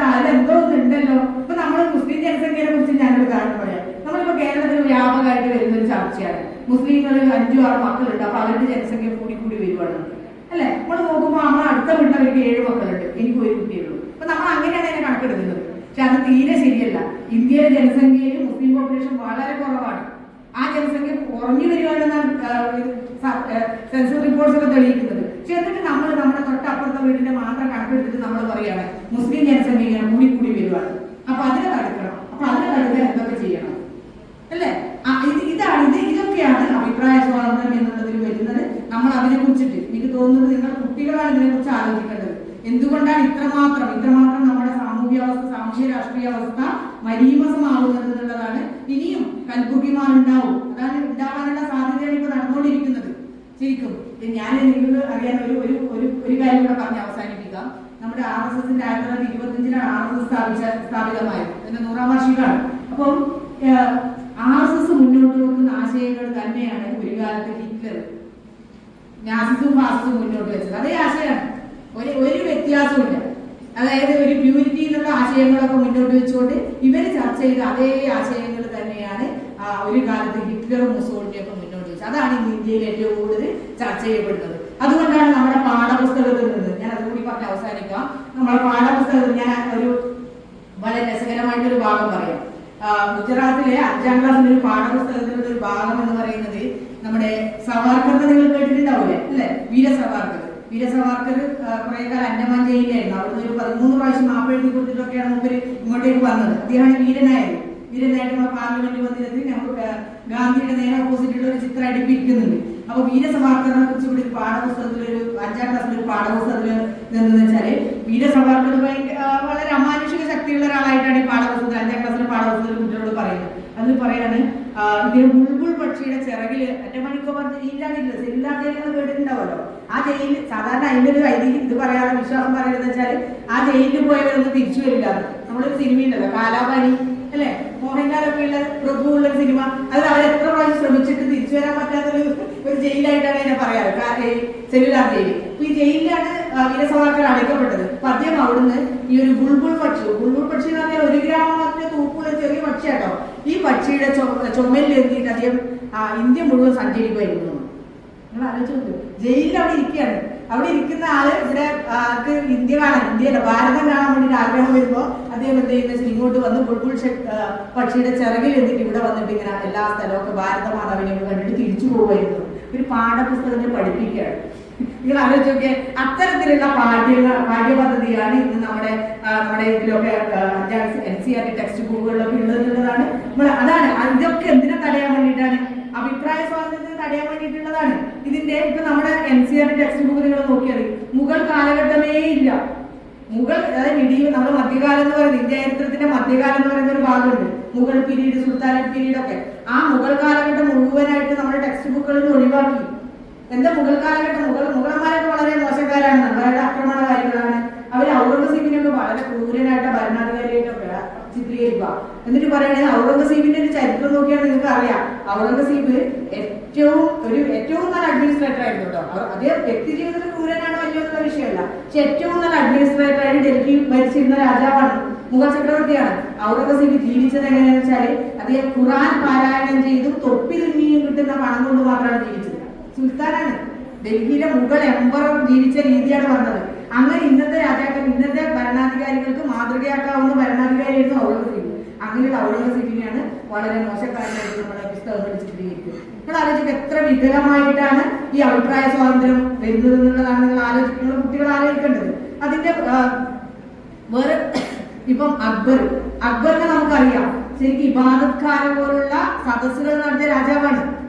അതിലെന്തോ ഒന്നുണ്ടല്ലോ. ഇപ്പൊ നമ്മൾ മുസ്ലിം ജനസംഖ്യയെ കുറിച്ച് ഞാനൊരു കാരണം പറയാം. നമ്മളിപ്പോ കേരളത്തിൽ വ്യാപകമായിട്ട് വരുന്നൊരു ചർച്ചയാണ്, മുസ്ലിങ്ങൾ 5-6 മക്കളുണ്ട്, അപ്പൊ അവരുടെ ജനസംഖ്യ കൂടി വരുവാണ്, അല്ലെ? നമ്മൾ നോക്കുമ്പോൾ നമ്മൾ അടുത്ത വീട്ടിലവർക്ക് 7 മക്കളുണ്ട്, എനിക്ക് 1 കുട്ടിയുള്ളൂ. അപ്പൊ നമ്മൾ അങ്ങനെയാണ് അതിനെ കണക്കെടുക്കുന്നത്. പക്ഷെ അത് തീരെ ശരിയല്ല. ഇന്ത്യയിലെ ജനസംഖ്യയിൽ മുസ്ലിം പോപ്പുലേഷൻ വളരെ കുറവാണ്. ആ ജനസംഖ്യ കുറഞ്ഞു വരികയാണെന്നാണ് സെൻസസ് റിപ്പോർട്ട്സ് ഒക്കെ തെളിയിക്കുന്നത്. പക്ഷെ എന്നിട്ട് നമ്മൾ നമ്മുടെ തൊട്ടപ്പുറത്തെ വീടിന്റെ മാത്രം കണക്കെടുത്തിട്ട് നമ്മൾ പറയുകയാണ് മുസ്ലിം ജനസംഖ്യ ഇങ്ങനെ കൂടി വരുവാണ്, അപ്പൊ അതിനെ തടുക്കണം. അപ്പൊ അതിനെ തടുക്കാൻ എന്തൊക്കെ ചെയ്യണം, അല്ലേ? ഇതൊക്കെയാണ് അഭിപ്രായ സ്വാതന്ത്ര്യം എന്നുള്ളതിൽ വരുന്നത്. നമ്മൾ അതിനെ കുറിച്ചിട്ട് എനിക്ക് തോന്നുന്നത് നിങ്ങൾ കുട്ടികളാണ് ഇതിനെ കുറിച്ച് ആലോചിക്കേണ്ടത്. എന്തുകൊണ്ടാണ് ഇത്രമാത്രം നമ്മുടെ സാമൂഹ്യ രാഷ്ട്രീയ അവസ്ഥ മരീമസമാവുന്നത് എന്നുള്ളതാണ്. ഇനിയും കൽബുദ്ധിമാരുണ്ടാവും, അതാണ് ഉണ്ടാവാനുള്ള സാധ്യതയാണ് ഇപ്പൊ നടന്നുകൊണ്ടിരിക്കുന്നത്. ശരിക്കും ഞാൻ നിങ്ങൾക്ക് അറിയാൻ ഒരു കാര്യം കൂടെ പറഞ്ഞ് അവസാനിപ്പിക്കാം. നമ്മുടെ RSSന്റെ 1925 RSS സ്ഥാപിതമായത്, അതിന്റെ 100ാം വാർഷികമാണ്. അപ്പം RSS മുന്നോട്ട് വെക്കുന്ന ആശയങ്ങൾ തന്നെയാണ് ഒരു കാലത്ത് ഹിറ്റ്ലർ നാസിസും ഫാസിസും മുന്നോട്ട് വെച്ചത്. അതേ ആശയമാണ്, ഒരു വ്യത്യാസമില്ല. അതായത് ഒരു പ്യൂരിറ്റി എന്നുള്ള ആശയങ്ങളൊക്കെ മുന്നോട്ട് വെച്ചുകൊണ്ട് ഇവര് ചർച്ച ചെയ്ത അതേ ആശയങ്ങൾ തന്നെയാണ് ഒരു കാലത്ത് ഹിറ്റ്ലറും മുസോളിനിയും ഒക്കെ മുന്നോട്ട് വെച്ചത്. അതാണ് ഇന്ത്യയിൽ ഏറ്റവും കൂടുതൽ ചർച്ച ചെയ്യപ്പെടുന്നത്. അതുകൊണ്ടാണ് നമ്മുടെ പാഠപുസ്തകത്തിൽ നിന്ന്, ഞാൻ അതുകൂടി പറഞ്ഞ് അവസാനിക്കാം, നമ്മുടെ പാഠപുസ്തകത്തിൽ ഞാൻ ഒരു വളരെ രസകരമായിട്ടൊരു ഭാഗം പറയാം. ഗുജറാത്തിലെ 5ാം ക്ലാസ്സിലെ ഒരു പാഠപുസ്തകത്തിലുള്ള ഒരു ഭാഗം എന്ന് പറയുന്നത് നമ്മുടെ സവാർക്കർ നിങ്ങൾ കേട്ടിട്ടുണ്ടാവില്ലേ അല്ലെ? വീര സവാർക്കർ കുറെ കാലം അൻഡമാൻ ജയിലിലായിരുന്നു. അവിടുന്ന് ഒരു 13 പ്രാവശ്യം മാപ്പ് എഴുതി കൊടുത്തിട്ടൊക്കെയാണ് മൂപ്പര് ഇങ്ങോട്ടേക്ക് വന്നത്. അദ്ദേഹമാണ് വീരനായിട്ട് നമ്മുടെ പാർലമെന്റ് മന്ദിരത്തിൽ ഗാന്ധിയുടെ നേരെ ഓപ്പോസിറ്റുള്ള ഒരു ചിത്രം അടുപ്പിരിക്കുന്നുണ്ട്. അപ്പൊ വീര സവാർക്കറിനെ കുറിച്ച് ഇവിടെ പാഠപുസ്തകത്തിൽ ഒരു 5ാം ക്ലാസ്സിൽ ഒരു പാഠപുസ്തകത്തിൽ എന്താണെന്ന് വെച്ചാല് വീര സവാർക്കർ വളരെ അമാനുഷിക ശക്തിയുള്ള ഒരാളായിട്ടാണ് ഈ പാഠപുസ്തകത്തിൽ 5ാം ക്ലാസ്സിലെ പാഠപുസ്തകത്തിൽ കുട്ടികളോട് പറയുന്നത്. അതിൽ പറയാണ് ഇദ്ദേഹം ബുൾബുൾ പക്ഷിയുടെ ചിറകില് അറ്റമണിക്കോബാർ ജയിലില്ലാതെ കേട്ടിട്ടുണ്ടാവല്ലോ. ആ ജയിലിൽ സാധാരണ അതിന്റെ ഒരു ഐതിഹ്യം ഇത് പറയാതെ വിശ്വാസം പറയുന്നത് വെച്ചാൽ ആ ജയിലിൽ പോയവരൊന്നും തിരിച്ചു വരില്ല. നമ്മളൊരു സിനിമ ഉണ്ടല്ലോ കാലാപാനി അല്ലെ, മോഹൻലാലൊക്കെ ഉള്ള പ്രഭു ഉള്ള ഒരു സിനിമ. അത് അവർ എത്ര പ്രാവശ്യം ശ്രമിച്ചിട്ട് തിരിച്ചു വരാൻ പറ്റാത്തൊരു ജയിലായിട്ടാണ് അതിനെ പറയാറ്, സെല്ലുലാർ ജയിൽ. അപ്പൊ ഈ ജയിലിലാണ് വീര സവാർക്കർ അടയ്ക്കപ്പെട്ടത്. അപ്പൊ അദ്ദേഹം അവിടുന്ന് ഈ ഒരു ബുൾബുൾ പക്ഷി എന്ന് പറഞ്ഞാൽ 1 ഗ്രാമത്തിന് തൂക്കുള്ള ചെറിയ പക്ഷിയാട്ടോ. ഈ പക്ഷിയുടെ ചുമലിൽ എത്തിയിട്ട് അദ്ദേഹം ഇന്ത്യ മുഴുവൻ സഞ്ചരിക്കുമായിരുന്നു. നിങ്ങൾ ആലോചിച്ചു, ജയിലിൽ അവിടെ ഇരിക്കുകയാണ്. അവിടെ ഇരിക്കുന്ന ആള് ഇവിടെ ഇന്ത്യയിലെ ഭാരതം കാണാൻ വേണ്ടിയിട്ട് ആഗ്രഹം വരുമ്പോ അദ്ദേഹം എന്ത് ചെയ്യുന്ന ഇങ്ങോട്ട് വന്ന് ബുൾബുൾ പക്ഷിയുടെ ചിറകിൽ എന്നിട്ട് ഇവിടെ വന്നിട്ട് ഇങ്ങനെ എല്ലാ സ്ഥലമൊക്കെ ഭാരത മാതാവിനെ കണ്ടിട്ട് തിരിച്ചു പോകുമായിരുന്നു. ഒരു പാഠപുസ്തകത്തിൽ പഠിപ്പിക്കുകയാണ്. നിങ്ങൾ ആലോചിച്ചൊക്കെ അത്തരത്തിലുള്ള പാഠ്യപദ്ധതിയാണ് ഇന്ന് നമ്മുടെ ഇതിലൊക്കെ NCERT ടെക്സ്റ്റ് ബുക്കുകളിലൊക്കെ ഉള്ളതാണ്. അതാണ് ഇതൊക്കെ എന്തിനെ തടയാൻ വേണ്ടിയിട്ടാണ്? അഭിപ്രായ സ്വാതന്ത്ര്യത്തിന് തടയാൻ വേണ്ടിയിട്ടുള്ളതാണ്. ഇതിന്റെ ഇപ്പൊ നമ്മുടെ NCERT ടെക്സ്റ്റ് ബുക്ക് നിങ്ങൾ നോക്കിയാൽ മുഗൾ കാലഘട്ടമേ ഇല്ല. മുഗൾ അതായത് നമ്മുടെ മധ്യകാലം എന്ന് പറയുന്നത് ഇന്ത്യ ചരിത്രത്തിന്റെ മധ്യകാലം എന്ന് പറയുന്ന ഒരു ഭാഗമുണ്ട്. മുഗൾ പീരീഡ്, സുൽത്താനറ്റ് പീരീഡ് ഒക്കെ. ആ മുഗൾ കാലഘട്ടം മുഴുവനായിട്ട് നമ്മുടെ ടെക്സ്റ്റ് ബുക്കുകളിൽ ഒഴിവാക്കി. എന്താ മുഗൾ കാലഘട്ടം? മുഗളന്മാരൊക്കെ വളരെ മോശക്കാരാണ്, വളരെ ആക്രമണകാരികളാണ്. അവർ ഔറംഗസീബിനൊക്കെ വളരെ ക്രൂരനായിട്ട് ഭരണാധികാരിയായിട്ടൊക്കെ ചിത്രീകരിക്കുക. എന്നിട്ട് പറയുന്നത് ഔറംഗസീബിന്റെ ഒരു ചരിത്രം നോക്കിയാൽ നിങ്ങൾക്ക് അറിയാം, ഔറംഗസീബ് ഏറ്റവും നല്ല അഡ്മിനിസ്ട്രേറ്റർ ആയിരുന്നു കേട്ടോ. അദ്ദേഹം വ്യക്തി ജീവിതത്തിൽ ക്രൂരനാണ് വലിയൊന്നും വിഷയമല്ല, പക്ഷെ ഏറ്റവും നല്ല അഡ്മിനിസ്ട്രേറ്റർ ആയിട്ട് ഡൽഹി ഭരിച്ചിരുന്ന രാജാവാണ്, മുഗൾ ചക്രവർത്തിയാണ്. ഔറംഗസീബ് ജീവിച്ചത് എങ്ങനെയാണെന്ന് വെച്ചാല് അദ്ദേഹം ഖുറാൻ പാരായണം ചെയ്തും തൊപ്പി തുന്നിയും കിട്ടുന്ന പണം കൊണ്ട് മാത്രമാണ് ജീവിച്ചത്. സുൽത്താനാണ്, ഡൽഹിയിലെ മുഗൾ എംപറർ ജീവിച്ച രീതിയാണ് പറഞ്ഞത്. അങ്ങനെ ഇന്നത്തെ ഭരണാധികാരികൾക്ക് മാതൃകയാക്കാവുന്ന ഭരണാധികാരിയായിരുന്നു ഔറംഗസീബ്. അങ്ങനെയുള്ള ഔറംഗസീബിനെയാണ് വളരെ മോശക്കാരനായിട്ട് നമ്മുടെ പുസ്തകങ്ങൾ ചിത്രീകരിക്കുന്നത്. നിങ്ങൾ ആലോചിക്കുക എത്ര വികലമായിട്ടാണ് ഈ അഭിപ്രായ സ്വാതന്ത്ര്യം വരുന്നത് എന്നുള്ളതാണ് നിങ്ങൾ കുട്ടികൾ ആലോചിക്കേണ്ടത്. അതിന്റെ വേറെ ഇപ്പം അക്ബറിനെ നമുക്കറിയാം, ശരിക്കും ഇബാദത്ത് ഖാന പോലുള്ള സദസ്സുകൾ നടത്തിയ രാജാവാണ്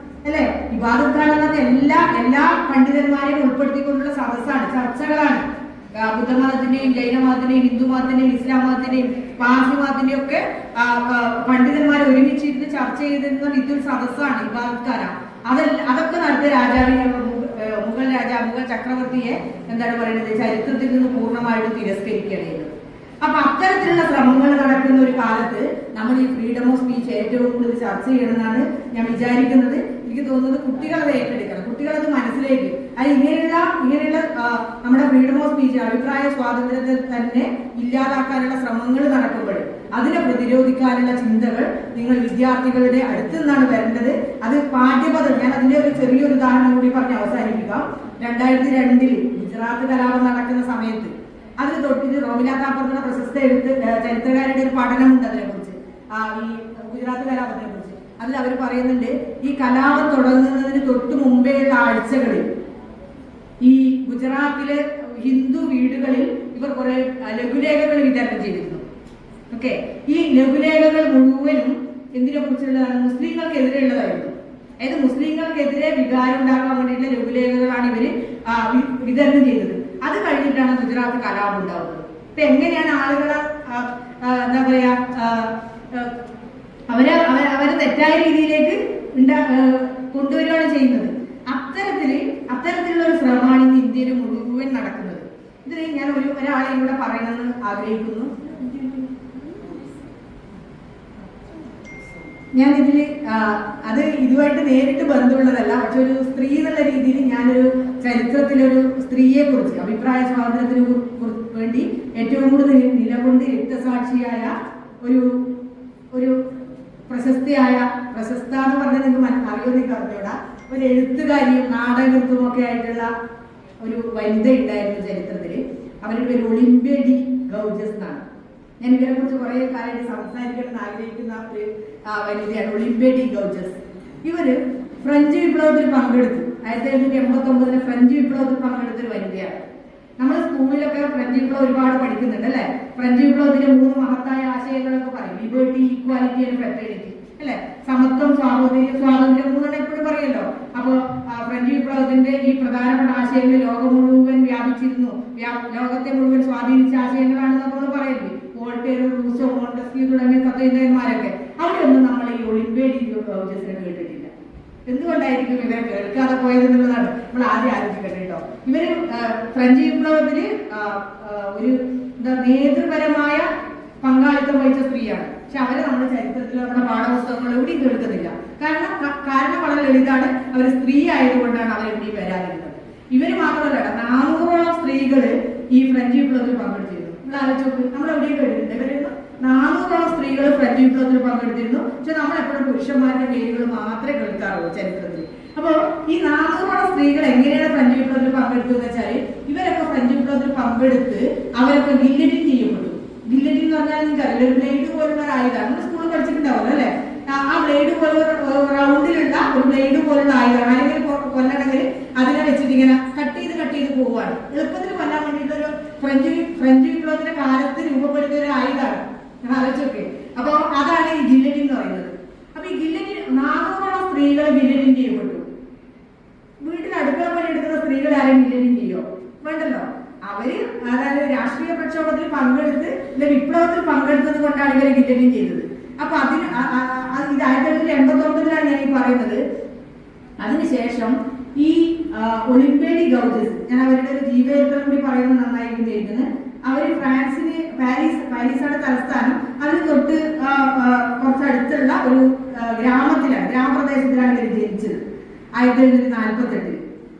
അല്ലെ. ഇബാദത്ത് ഖാന എന്നൊക്കെ എല്ലാ പണ്ഡിതന്മാരെയും ഉൾപ്പെടുത്തിക്കൊണ്ടുള്ള സദസ്സാണ്, ചർച്ചകളാണ്. ബുദ്ധമതത്തിന്റെയും ജൈനമതത്തിന്റെയും ഹിന്ദുമതത്തിന്റെയും ഇസ്ലാം മതത്തിന്റെയും പാർസി മതത്തിന്റെയും ഒക്കെ പണ്ഡിതന്മാരെ ഒരുമിച്ചിരുന്ന് ചർച്ച ചെയ്തിരുന്ന വിദ്യുൽ സദസ്സാണ് ഇബാദത്ത് ഖാന. അതൊക്കെ നടത്തിയ രാജാവിനെ മുഗൾ ചക്രവർത്തിയെ എന്താണ് പറയുന്നത്, ചരിത്രത്തിൽ നിന്ന് പൂർണ്ണമായിട്ടും തിരസ്കരിക്കുകയാണ്. അപ്പൊ അത്തരത്തിലുള്ള ശ്രമങ്ങൾ നടക്കുന്ന ഒരു കാലത്ത് നമ്മൾ ഈ ഫ്രീഡം ഓഫ് സ്പീച്ച് ഏറ്റവും കൂടുതൽ ചർച്ച ചെയ്യണമെന്നാണ് ഞാൻ വിചാരിക്കുന്നത്. എനിക്ക് തോന്നുന്നത് കുട്ടികളത് ഏറ്റെടുക്കണം, കുട്ടികളത് മനസ്സിലേക്ക് ഇങ്ങനെയുള്ള നമ്മുടെ ഫ്രീഡം ഓഫ് സ്പീച്ച് അഭിപ്രായ സ്വാതന്ത്ര്യത്തെ തന്നെ ഇല്ലാതാക്കാനുള്ള ശ്രമങ്ങൾ നടക്കുമ്പോൾ അതിനെ പ്രതിരോധിക്കാനുള്ള ചിന്തകൾ നിങ്ങൾ വിദ്യാർത്ഥികളുടെ അടുത്ത് നിന്നാണ് വരേണ്ടത്. അത് പാഠ്യപദ്ധതി, ഞാൻ അതിന്റെ ഒരു ചെറിയൊരു ഉദാഹരണം കൂടി പറഞ്ഞ് അവസാനിപ്പിക്കാം. 2002 ഗുജറാത്ത് കലാപം നടക്കുന്ന സമയത്ത് അതിന് തൊട്ടിട്ട് റോമില താപ്പർ എന്ന പ്രശസ്ത ചരിത്രകാരുടെ ഒരു പഠനമുണ്ട് അതിനെക്കുറിച്ച്, ഈ ഗുജറാത്ത് കലാപത്തിനെ കുറിച്ച്. അതിൽ അവർ പറയുന്നുണ്ട്, ഈ കലാപം തുടങ്ങുന്നതിന് തൊട്ട് മുമ്പേയുള്ള ആഴ്ചകളിൽ ഈ ഗുജറാത്തിലെ ഹിന്ദു വീടുകളിൽ ഇവർ കുറെ ലഘുലേഖകൾ വിതരണം ചെയ്തിരുന്നു. ഓക്കെ, ഈ ലഘുലേഖകൾ മുഴുവനും എന്തിനെ കുറിച്ചുള്ളതാണ്? മുസ്ലിങ്ങൾക്കെതിരെയുള്ളതായിരുന്നു. അതായത് മുസ്ലിങ്ങൾക്കെതിരെ വികാരം ഉണ്ടാക്കാൻ വേണ്ടിയിട്ടുള്ള ലഘുലേഖകളാണ് ഇവര് വിതരണം ചെയ്തത്. അത് കഴിഞ്ഞിട്ടാണ് ഗുജറാത്ത് കലാപം ഉണ്ടാവുന്നത്. ഇപ്പൊ എങ്ങനെയാണ് ആളുകളെ എന്താ പറയാ അവരെ തെറ്റായ രീതിയിലേക്ക് കൊണ്ടുവരികയാണ് ചെയ്യുന്നത്. അത്തരത്തിലുള്ള ഒരു ശ്രമമാണ് ഇന്ന് ഇന്ത്യയിൽ മുഴുവൻ നടക്കുന്നത്. ഇതിന് ഞാൻ ഒരാളെ ഇവിടെ പറയണമെന്ന് ആഗ്രഹിക്കുന്നു. ഞാൻ അത് ഇതുമായിട്ട് നേരിട്ട് ബന്ധമുള്ളതല്ല, പക്ഷെ ഒരു സ്ത്രീ എന്നുള്ള രീതിയിൽ ഞാനൊരു ചരിത്രത്തിലൊരു സ്ത്രീയെ കുറിച്ച് അഭിപ്രായ സ്വാതന്ത്ര്യത്തിന് വേണ്ടി ഏറ്റവും കൂടുതൽ നിലകൊണ്ട് രക്തസാക്ഷിയായ ഒരു പ്രശസ്ത എന്ന് പറഞ്ഞാൽ നിങ്ങൾക്ക് അറിയുമെന്ന് അറിഞ്ഞൂടാ, ഒരു എഴുത്തുകാരിയും നാടകൃത്തും ഒക്കെ ആയിട്ടുള്ള ഒരു വനിത ഉണ്ടായിരുന്നു ചരിത്രത്തിൽ. അവരുടെ പേര് ഒളിമ്പ്യ ഡി ഗൗജസ് എന്നാണ്. ഞാൻ ഇവരെ കുറിച്ച് കുറെ കാലമായിട്ട് സംസാരിക്കണം എന്ന് ആഗ്രഹിക്കുന്ന ഒരു വനിതയാണ് ഒളിമ്പ്യ ഡി ഗൗജസ്. ഇവര് ഫ്രഞ്ച് വിപ്ലവത്തിൽ പങ്കെടുത്തു. 1789 ഫ്രഞ്ച് വിപ്ലവത്തിൽ പങ്കെടുത്തൊരു വനിതയാണ്. നമ്മൾ സ്കൂളിലൊക്കെ ഫ്രഞ്ച് വിപ്ലവം ഒരുപാട് പഠിക്കുന്നുണ്ട് അല്ലെ. ഫ്രഞ്ച് വിപ്ലവത്തിന്റെ 3 മഹത്തായ ആശയങ്ങളൊക്കെ പറയും. ലിബർട്ടി, ഈക്വാലിറ്റി ആൻഡ് ഫ്രെറ്റേണിറ്റി അല്ലെ. സമത്വം, സ്വാതന്ത്ര്യം 3 എപ്പോഴും പറയല്ലോ. അപ്പൊ ഫ്രഞ്ച് വിപ്ലവത്തിന്റെ ഈ പ്രധാനപ്പെട്ട ആശയങ്ങൾ ലോകം മുഴുവൻ വ്യാപിച്ചിരുന്നു, ലോകത്തെ മുഴുവൻ സ്വാധീനിച്ച ആശയങ്ങളാണെന്ന് നമ്മൾ പറയുന്നത്. വോൾട്ടേർ, റൂസോ, മോണ്ടസ്ക്യൂ തുടങ്ങിയ തത്വചിന്തകന്മാരൊക്കെ അവിടെയൊന്നും നമ്മൾ ഈ ഒളിമ്പിയഡ് ഗൗജസിനെ കേട്ടിട്ടില്ല. എന്തുകൊണ്ടായിരിക്കും ഇവരെ കേൾക്കാതെ പോയതെന്നുള്ളതാണ് നമ്മൾ ആദ്യം ആലോചിക്കട്ടെ കേട്ടോ. ഇവര് ഫ്രഞ്ച് വിപ്ലവത്തിന് ഒരു നേതൃപരമായ പങ്കാളിത്തം വഹിച്ച സ്ത്രീയാണ്. പക്ഷെ അവരെ നമ്മുടെ ചരിത്രത്തിൽ നമ്മുടെ പാഠപുസ്തകങ്ങൾ എവിടെയും കേൾക്കുന്നില്ല. കാരണം വളരെ ലളിതാണ്. അവർ സ്ത്രീ ആയതുകൊണ്ടാണ് അവരെവിടെയും വരാതിരുന്നത്. ഇവര് മാത്രമല്ല, 400ഓളം സ്ത്രീകള് ഈ ഫ്രഞ്ച് വിപ്ലവത്തിൽ പങ്കെടുത്തിരുന്നു. നമ്മൾ ആലോചിച്ചു, നമ്മൾ എവിടെയും കേട്ടിട്ടുണ്ട് ഇവരൊന്നും 400ഓളം സ്ത്രീകൾ ഫ്രഞ്ച് വിപ്ലവത്തിൽ പങ്കെടുത്തിരുന്നു. പക്ഷെ നമ്മൾ എപ്പോഴും പുരുഷന്മാരുടെ പേരുകൾ മാത്രമേ കേൾക്കാറുള്ളൂ ചരിത്രത്തിൽ. അപ്പോൾ ഈ 400ഓളം സ്ത്രീകൾ എങ്ങനെയാണ് ഫ്രഞ്ച് വിപ്ലവത്തിൽ പങ്കെടുത്തതെന്ന് വെച്ചാൽ, ഇവരൊക്കെ ഫ്രഞ്ച് വിപ്ലവത്തിൽ പങ്കെടുത്ത് അവരൊക്കെ ഗില്ലറ്റിൻ ചെയ്യപ്പെട്ടു. ഗില്ലറ്റിൻ എന്ന് പറഞ്ഞാൽ നിങ്ങൾക്ക് അറിയില്ല, ഒരു ബ്ലേഡ് പോലുള്ള ഒരു ആയുധമാണ്. നമ്മൾ സ്കൂളിൽ പഠിച്ചിട്ടുണ്ടാവുമല്ലോ അല്ലെ. ആ ബ്ലേഡ് പോലെ റൗണ്ടിലുള്ള ഒരു ബ്ലേഡ് പോലുള്ള ആയുധമാണ്. ആരെങ്കിലും കൊല്ലണമെങ്കിൽ അതിനെ വെച്ചിട്ട് ഇങ്ങനെ കട്ട് ചെയ്ത് പോവുകയാണ്. എളുപ്പത്തിൽ കൊല്ലാൻ വേണ്ടിയിട്ട് ഒരു ഫ്രഞ്ച് വിപ്ലവത്തിന്റെ കാലത്ത് രൂപപ്പെടുത്തിയ ഒരു ആയുധമാണ്. ഞാൻ ആലോചിച്ചോക്കെ. അപ്പൊ അതാണ് ഈ ഗില്ലറ്റിൻ എന്ന് പറയുന്നത്. അപ്പൊ ഈ ഗില്ലറ്റിൻ 400ഓളം സ്ത്രീകൾ ഗില്ലറ്റിൻ ചെയ്യപ്പെട്ടു. വീട്ടിൽ അടുക്കള പണിയെടുക്കുന്ന സ്ത്രീകൾ ആരും ഗില്ലറ്റിൻ ചെയ്യോ? വേണ്ടല്ലോ. അവര് അതായത് രാഷ്ട്രീയ പ്രക്ഷോഭത്തിൽ പങ്കെടുത്ത് വിപ്ലവത്തിൽ പങ്കെടുത്തത് കൊണ്ടാണ് ഇവരെ ഗില്ലറ്റിൻ ചെയ്തത്. അപ്പൊ അതിന് ഇത് 1989 ഞാൻ ഈ പറയുന്നത്. അതിനുശേഷം ഈ ഒളിമ്പിയഡ് ഗൗജസ്, ഞാൻ അവരുടെ ഒരു ജീവചരിത്രം കൂടി പറയുന്നത് നന്നായിരിക്കും ചെയ്യുന്നത്. അവര് ഫ്രാൻസിന് പാരീസാണ് തലസ്ഥാനം. അതിന് തൊട്ട് കുറച്ചടുത്തുള്ള ഒരു ഗ്രാമപ്രദേശത്തിലാണ് ഇവർ ജനിച്ചത്. 1948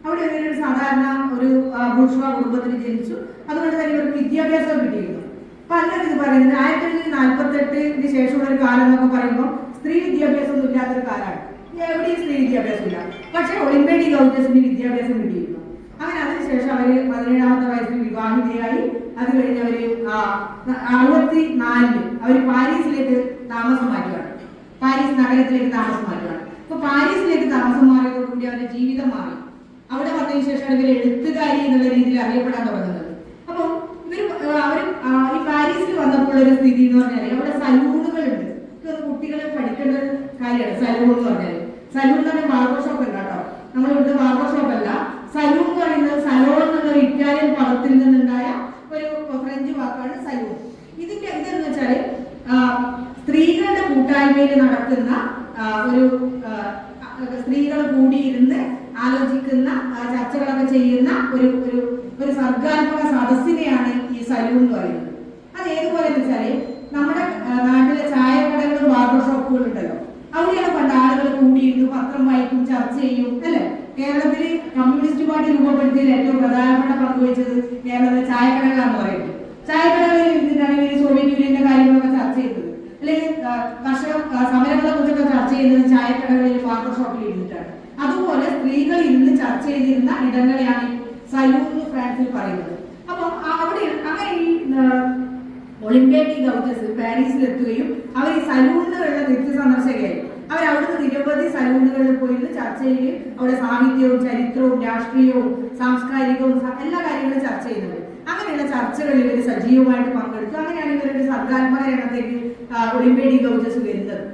അവിടെ ഇവരൊരു സാധാരണ ഒരു ബൂർഷ്വാ കുടുംബത്തിൽ ജനിച്ചു. അതുകൊണ്ട് തന്നെ ഇവർക്ക് വിദ്യാഭ്യാസം കിട്ടിയിരുന്നു. പലരും ഇത് പറയുന്നത് 1948 ശേഷമുള്ള ഒരു കാലം എന്നൊക്കെ പറയുമ്പോൾ സ്ത്രീ വിദ്യാഭ്യാസം ഒന്നും ഇല്ലാത്തൊരു കാലമാണ്. എവിടെയും സ്ത്രീ വിദ്യാഭ്യാസം ഇല്ല. പക്ഷെ ഒളിമ്പിയഡ് ഗൗജസിന് വിദ്യാഭ്യാസം കിട്ടിയിരുന്നു. അങ്ങനെ അതിനുശേഷം അവര് 17ാമത്തെ വയസ്സിൽ വിവാഹിതയായി. അത് കഴിഞ്ഞ് അവര് 64 അവര് പാരീസിലേക്ക് താമസം മാറ്റുകയാണ്. പാരീസ് നഗരത്തിലേക്ക് താമസം മാറ്റുകയാണ്. അപ്പൊ പാരീസിലേക്ക് താമസം മാറിയതോടുകൂടി അവരുടെ ജീവിതം മാറി. അവിടെ വന്നതിന് ശേഷമാണ് ഇവർ എഴുത്തുകാരി എന്നുള്ള രീതിയിൽ അറിയപ്പെടാൻ തുടങ്ങുന്നത്. അപ്പൊ അവര് ഈ പാരീസിൽ വന്നപ്പോൾ ഒരു സ്ഥിതി എന്ന് പറഞ്ഞാൽ അവിടെ സലൂണുകളുണ്ട്. കുട്ടികളെ പഠിക്കേണ്ട കാര്യമാണ് സലൂൺ എന്ന് പറഞ്ഞാൽ. സലൂൺ എന്ന് പറഞ്ഞാൽ ബാർബർ ഷോപ്പ് അല്ല കേട്ടോ. നമ്മളിവിടുത്തെ ബാർബർ ഷോപ്പ് അല്ല. സലൂൺ എന്ന് പറയുന്നത് സലോൺ എന്നുള്ള ഒരു ഇറ്റാലിയൻ പദത്തിൽ നിന്നുണ്ടായ ഒരു ഫ്രഞ്ച് വാക്കാണ് സലൂൺ. ഇതെന്ന് വെച്ചാല് സ്ത്രീകളുടെ കൂട്ടായ്മയിൽ നടക്കുന്ന ഒരു സ്ത്രീകൾ കൂടിയിരുന്ന് ആലോചിക്കുന്ന ചർച്ചകളൊക്കെ ചെയ്യുന്ന ഒരു സർഗാത്മക സദസ്സിനെയാണ് ഈ സലൂൺ എന്ന് പറയുന്നത്. അത് ഏതുപോലെ എന്ന് വെച്ചാല് നമ്മുടെ നാട്ടിലെ ചായക്കടകളും ബാർബർ ഷോപ്പുകളും ഉണ്ടല്ലോ, അവിടെയാണ് പണ്ട് ആളുകൾ കൂടിയിരുന്നു പത്രം വായിക്കും, ചർച്ച ചെയ്യും അല്ലെ. കേരളത്തിൽ കമ്മ്യൂണിസ്റ്റ് പാർട്ടി രൂപപ്പെടുത്തിയതിൽ ഏറ്റവും പ്രധാനപ്പെട്ട പങ്ക് വഹിച്ചത് കേരളത്തിലെ ചായക്കടകളാണെന്ന് പറയുന്നത്. ചായക്കടകളിൽ ഇരുന്നിട്ടാണ് ഇവർ സോവിയറ്റ് യൂണിയന്റെ കാര്യങ്ങളൊക്കെ ചർച്ച ചെയ്തത്. അല്ലെങ്കിൽ കർഷക സമരങ്ങളെ കുറിച്ചൊക്കെ ചർച്ച ചെയ്യുന്നത് ചായക്കടകളിൽ ബാർബർ ഷോപ്പിൽ ഇരുന്നിട്ടാണ്. അതുപോലെ സ്ത്രീകൾ ഇരുന്ന് ചർച്ച ചെയ്തിരുന്ന ഇടങ്ങളെയാണ് സലൂൺ ഫ്രാൻസിൽ പറയുന്നത്. അപ്പൊ അവിടെ അങ്ങനെ ഈ ഒളിമ്പിയഡ് ഗൗജസ് പാരീസിൽ എത്തുകയും അവർ ഈ സലൂണുകളുടെ നിത്യ സന്ദർശകയായി. അവരവിടുന്ന് നിരവധി സലൂണുകളിൽ പോയിരുന്ന് ചർച്ച ചെയ്യുകയും അവിടെ സാഹിത്യവും ചരിത്രവും രാഷ്ട്രീയവും സാംസ്കാരികവും എല്ലാ കാര്യങ്ങളും ചർച്ച ചെയ്യുന്നത്. അങ്ങനെയുള്ള ചർച്ചകളിൽ ഇവർ സജീവമായിട്ട് പങ്കെടുത്തു. അങ്ങനെയാണ് ഇവരുടെ സർഗാത്മക രംഗത്തേക്ക് ഒളിമ്പിയഡ് ഗൗജസ് വരുന്നത്.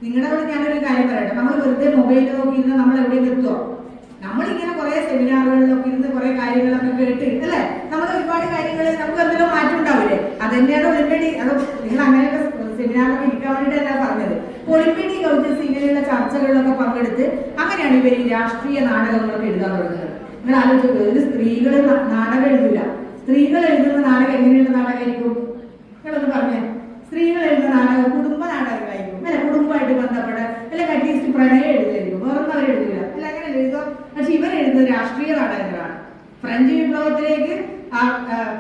നിങ്ങളുടെ അവിടെ ഞാനൊരു കാര്യം പറയട്ടെ. നമ്മൾ വെറുതെ മൊബൈൽ നോക്കിയിരുന്ന് നമ്മൾ എവിടെയും എത്തുമോ? നമ്മളിങ്ങനെ കുറെ സെമിനാറുകളിലൊക്കെ ഇരുന്ന് കുറെ കാര്യങ്ങളൊക്കെ കേട്ട് അല്ലെ, നമ്മൾ ഒരുപാട് കാര്യങ്ങൾ നമുക്ക് എന്തെങ്കിലും മാറ്റം ഉണ്ടാവില്ലേ? അത് തന്നെയാണ് ഒളിമ്പിയഡ്. അത് നിങ്ങൾ അങ്ങനെയൊക്കെ സെമിനാറിലൊക്കെ ഇരിക്കാൻ വേണ്ടിയിട്ടല്ല പറഞ്ഞത്. ഒളിമ്പിയഡ് ഗൗജസ് ഇങ്ങനെയുള്ള ചർച്ചകളിലൊക്കെ പങ്കെടുത്ത് അങ്ങനെയാണ് ഇവർ ഈ രാഷ്ട്രീയ നാടകങ്ങളൊക്കെ എഴുതാൻ തുടങ്ങുന്നത്. നിങ്ങൾ ആലോചിച്ചത് ഒരു സ്ത്രീകൾ നാടകം എഴുതില്ല. സ്ത്രീകൾ എഴുതുന്ന നാടകം എങ്ങനെയുള്ള നാടകമായിരിക്കും? നിങ്ങളൊന്ന് പറഞ്ഞേ. സ്ത്രീകൾ എഴുതുന്ന നാടകം കുടുംബ നാടകങ്ങളായിരിക്കും അല്ലെ, കുടുംബമായിട്ട് ബന്ധപ്പെട്ട അല്ലെ, അറ്റ്ലീസ്റ്റ് പ്രണയം എഴുതായിരിക്കും, വേറൊന്നും അവർ എഴുതില്ല അല്ല, അങ്ങനെ എഴുതുക. പക്ഷെ ഇവരെഴുതുന്നത് രാഷ്ട്രീയ നാടകങ്ങളാണ്. ഫ്രഞ്ച് വിപ്ലവത്തിലേക്ക്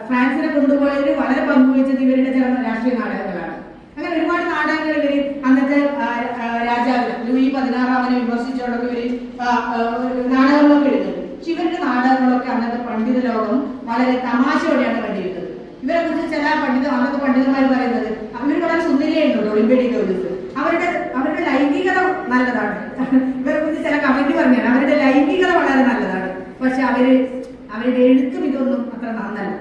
ഫ്രാൻസിനെ കൊണ്ടുപോയതിൽ വളരെ പങ്കുവച്ചത് ഇവരുടെ ചില രാഷ്ട്രീയ നാടകങ്ങളാണ്. അങ്ങനെ ഒരുപാട് നാടകങ്ങൾ ഇവര് അന്നത്തെ രാജാവ് ലൂയി 16 വിമർശിച്ചുകൊണ്ടൊക്കെ ഇവര് നാടകങ്ങളൊക്കെ എഴുതുന്നത്. പക്ഷെ ഇവരുടെ നാടകങ്ങളൊക്കെ അന്നത്തെ പണ്ഡിത ലോകം വളരെ തമാശയോടെയാണ് കണ്ടിരുന്നത്. ഇവരെ കുറിച്ച് അന്നത്തെ പണ്ഡിതന്മാർ പറയുന്നത് ഇവർ വളരെ സുന്ദരിയായിട്ടുണ്ട് ഒളിമ്പിയഡ് ഗൗജസ്. അവരുടെ ലൈംഗികത നല്ലതാണ്. ഇവരെ കുറിച്ച് ചില കമന്റ് പറഞ്ഞാണ് അവരുടെ ലൈംഗികത വളരെ നല്ലതാണ്, പക്ഷെ അവരുടെ എഴുത്തും ഇതൊന്നും അത്ര നന്നല്ല.